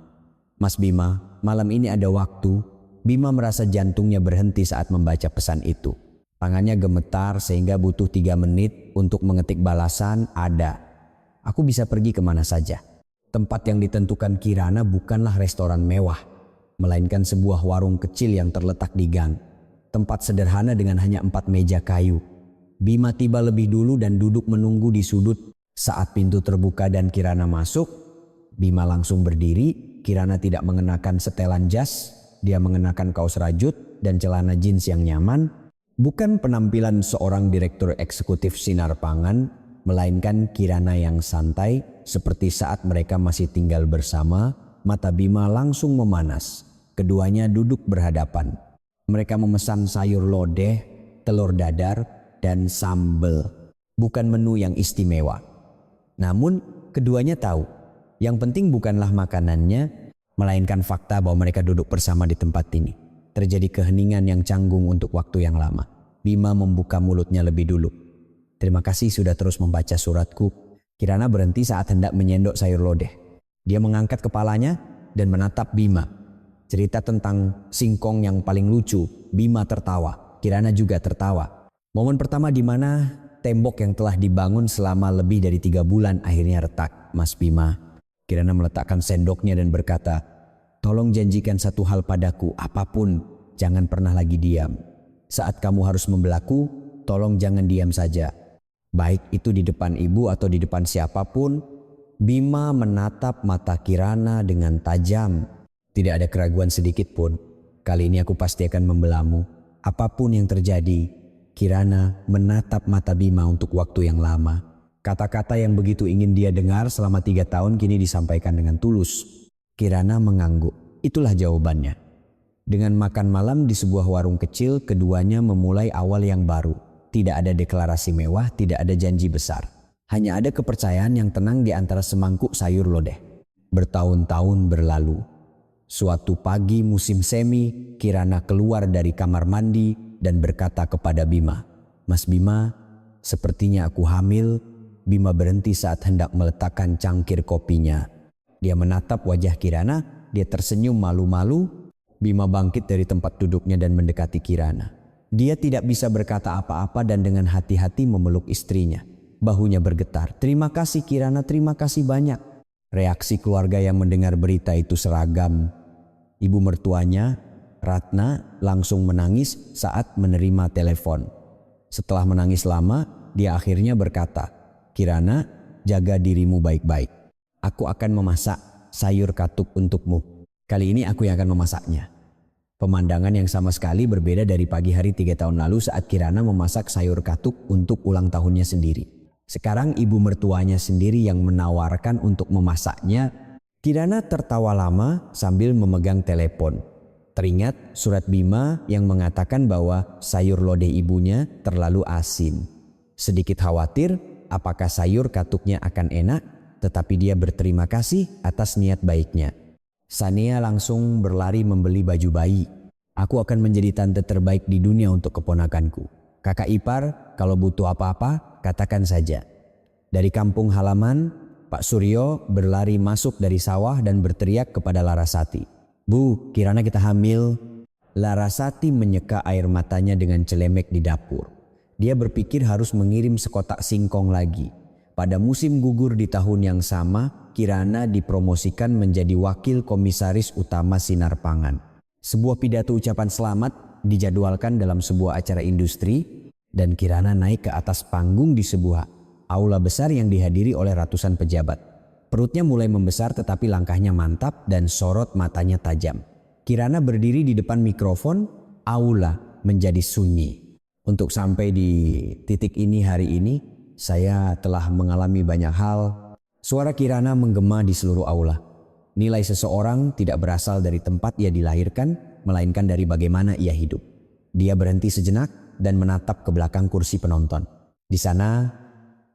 "Mas Bima, malam ini ada waktu?" Bima merasa jantungnya berhenti saat membaca pesan itu. Tangannya gemetar sehingga butuh 3 menit untuk mengetik balasan, "Ada. Aku bisa pergi kemana saja." Tempat yang ditentukan Kirana bukanlah restoran mewah, melainkan sebuah warung kecil yang terletak di gang. Tempat sederhana dengan hanya 4 meja kayu. Bima tiba lebih dulu dan duduk menunggu di sudut. Saat pintu terbuka dan Kirana masuk, Bima langsung berdiri. Kirana tidak mengenakan setelan jas, dia mengenakan kaos rajut dan celana jeans yang nyaman. Bukan penampilan seorang direktur eksekutif Sinar Pangan, melainkan Kirana yang santai seperti saat mereka masih tinggal bersama. Mata Bima langsung memanas. Keduanya duduk berhadapan. Mereka memesan sayur lodeh, telur dadar, dan sambal. Bukan menu yang istimewa. Namun keduanya tahu, yang penting bukanlah makanannya, melainkan fakta bahwa mereka duduk bersama di tempat ini. Terjadi keheningan yang canggung untuk waktu yang lama. Bima membuka mulutnya lebih dulu. Terima kasih sudah terus membaca suratku. Kirana berhenti saat hendak menyendok sayur lodeh. Dia mengangkat kepalanya dan menatap Bima. Cerita tentang singkong yang paling lucu. Bima tertawa. Kirana juga tertawa. Momen pertama di mana tembok yang telah dibangun selama lebih dari 3 bulan akhirnya retak, Mas Bima. Kirana meletakkan sendoknya dan berkata, tolong janjikan satu hal padaku, apapun, jangan pernah lagi diam. Saat kamu harus membelaku, tolong jangan diam saja. Baik itu di depan ibu atau di depan siapapun. Bima menatap mata Kirana dengan tajam. Tidak ada keraguan sedikit pun. Kali ini aku pasti akan membelamu. Apapun yang terjadi, Kirana menatap mata Bima untuk waktu yang lama. Kata-kata yang begitu ingin dia dengar selama 3 tahun kini disampaikan dengan tulus. Kirana mengangguk. Itulah jawabannya. Dengan makan malam di sebuah warung kecil, keduanya memulai awal yang baru. Tidak ada deklarasi mewah, tidak ada janji besar. Hanya ada kepercayaan yang tenang di antara semangkuk sayur lodeh. Bertahun-tahun berlalu. Suatu pagi musim semi, Kirana keluar dari kamar mandi dan berkata kepada Bima, Mas Bima, sepertinya aku hamil. Bima berhenti saat hendak meletakkan cangkir kopinya. Dia menatap wajah Kirana, dia tersenyum malu-malu. Bima bangkit dari tempat duduknya dan mendekati Kirana. Dia tidak bisa berkata apa-apa dan dengan hati-hati memeluk istrinya. Bahunya bergetar. Terima kasih Kirana, terima kasih banyak. Reaksi keluarga yang mendengar berita itu seragam. Ibu mertuanya, Ratna, langsung menangis saat menerima telepon. Setelah menangis lama, dia akhirnya berkata, Kirana, jaga dirimu baik-baik. Aku akan memasak sayur katuk untukmu. Kali ini aku yang akan memasaknya. Pemandangan yang sama sekali berbeda dari pagi hari 3 tahun lalu saat Kirana memasak sayur katuk untuk ulang tahunnya sendiri. Sekarang ibu mertuanya sendiri yang menawarkan untuk memasaknya. Kirana tertawa lama sambil memegang telepon. Teringat surat Bima yang mengatakan bahwa sayur lodeh ibunya terlalu asin. Sedikit khawatir apakah sayur katuknya akan enak, tetapi dia berterima kasih atas niat baiknya. Sania langsung berlari membeli baju bayi. Aku akan menjadi tante terbaik di dunia untuk keponakanku. Kakak ipar, kalau butuh apa-apa, katakan saja. Dari kampung halaman, Pak Suryo berlari masuk dari sawah dan berteriak kepada Larasati. Bu, Kirana kita hamil. Larasati menyeka air matanya dengan celemek di dapur. Dia berpikir harus mengirim sekotak singkong lagi. Pada musim gugur di tahun yang sama, Kirana dipromosikan menjadi wakil komisaris utama Sinar Pangan. Sebuah pidato ucapan selamat dijadwalkan dalam sebuah acara industri dan Kirana naik ke atas panggung di sebuah aula besar yang dihadiri oleh ratusan pejabat. Perutnya mulai membesar tetapi langkahnya mantap dan sorot matanya tajam. Kirana berdiri di depan mikrofon, aula menjadi sunyi. Untuk sampai di titik ini hari ini, saya telah mengalami banyak hal. Suara Kirana menggema di seluruh aula. Nilai seseorang tidak berasal dari tempat ia dilahirkan, melainkan dari bagaimana ia hidup. Dia berhenti sejenak dan menatap ke belakang kursi penonton. Di sana,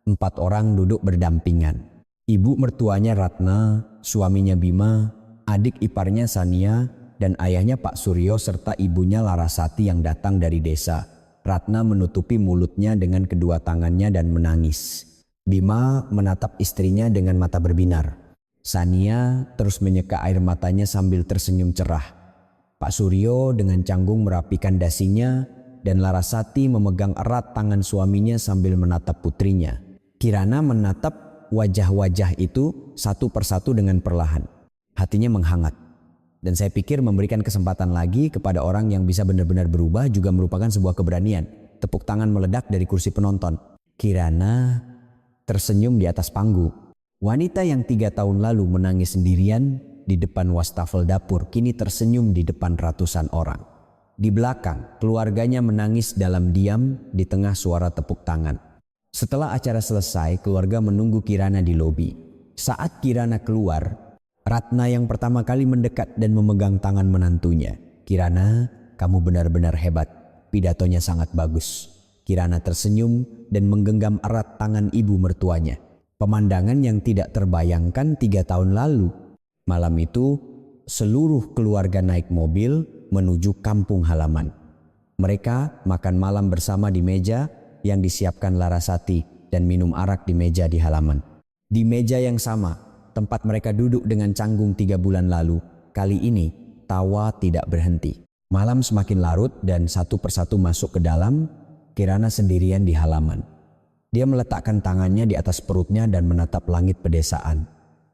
4 orang duduk berdampingan. Ibu mertuanya Ratna, suaminya Bima, adik iparnya Sania, dan ayahnya Pak Suryo serta ibunya Larasati yang datang dari desa. Ratna menutupi mulutnya dengan kedua tangannya dan menangis. Bima menatap istrinya dengan mata berbinar. Sania terus menyeka air matanya sambil tersenyum cerah. Pak Suryo dengan canggung merapikan dasinya dan Larasati memegang erat tangan suaminya sambil menatap putrinya. Kirana menatap wajah-wajah itu satu persatu dengan perlahan. Hatinya menghangat. Dan saya pikir memberikan kesempatan lagi kepada orang yang bisa benar-benar berubah juga merupakan sebuah keberanian. Tepuk tangan meledak dari kursi penonton. Kirana tersenyum di atas panggung. Wanita yang 3 tahun lalu menangis sendirian di depan wastafel dapur kini tersenyum di depan ratusan orang. Di belakang, keluarganya menangis dalam diam di tengah suara tepuk tangan. Setelah acara selesai, keluarga menunggu Kirana di lobi. Saat Kirana keluar, Ratna yang pertama kali mendekat dan memegang tangan menantunya. Kirana, kamu benar-benar hebat. Pidatonya sangat bagus. Kirana tersenyum dan menggenggam erat tangan ibu mertuanya. Pemandangan yang tidak terbayangkan 3 tahun lalu. Malam itu, seluruh keluarga naik mobil menuju kampung halaman. Mereka makan malam bersama di meja yang disiapkan Larasati dan minum arak di meja di halaman. Di meja yang sama, tempat mereka duduk dengan Canggung 3 bulan lalu, kali ini tawa tidak berhenti. Malam semakin larut dan satu persatu masuk ke dalam. Kirana sendirian di halaman. Dia meletakkan tangannya di atas perutnya dan menatap langit pedesaan.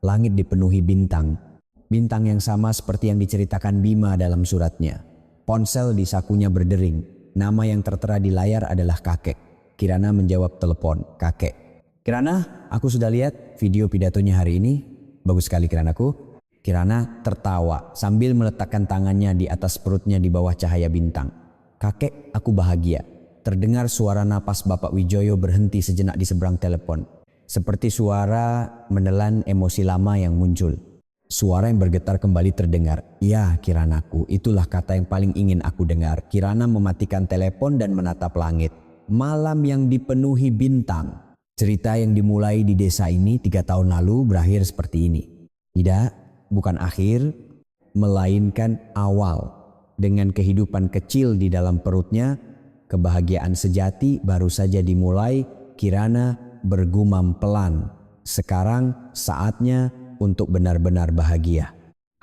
Langit dipenuhi bintang. Bintang yang sama seperti yang diceritakan Bima dalam suratnya. Ponsel di sakunya berdering. Nama yang tertera di layar adalah kakek. Kirana menjawab telepon, kakek. Kirana, aku sudah lihat video pidatonya hari ini. Bagus sekali Kiranaku. Kirana tertawa sambil meletakkan tangannya di atas perutnya di bawah cahaya bintang. Kakek, aku bahagia. Terdengar suara napas Bapak Wijoyo berhenti sejenak di seberang telepon. Seperti suara menelan emosi lama yang muncul. Suara yang bergetar kembali terdengar. Ya, Kiranaku, itulah kata yang paling ingin aku dengar. Kirana mematikan telepon dan menatap langit. Malam yang dipenuhi bintang. Cerita yang dimulai di desa ini 3 tahun lalu berakhir seperti ini. Tidak, bukan akhir, melainkan awal. Dengan kehidupan kecil di dalam perutnya, kebahagiaan sejati baru saja dimulai. Kirana bergumam pelan. Sekarang saatnya untuk benar-benar bahagia.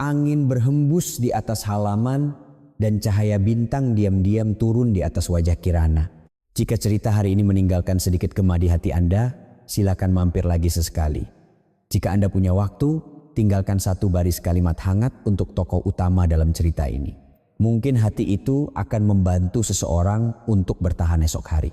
Angin berhembus di atas halaman dan cahaya bintang diam-diam turun di atas wajah Kirana. Jika cerita hari ini meninggalkan sedikit gema di hati Anda, silakan mampir lagi sesekali. Jika Anda punya waktu, tinggalkan satu baris kalimat hangat untuk tokoh utama dalam cerita ini. Mungkin hati itu akan membantu seseorang untuk bertahan esok hari.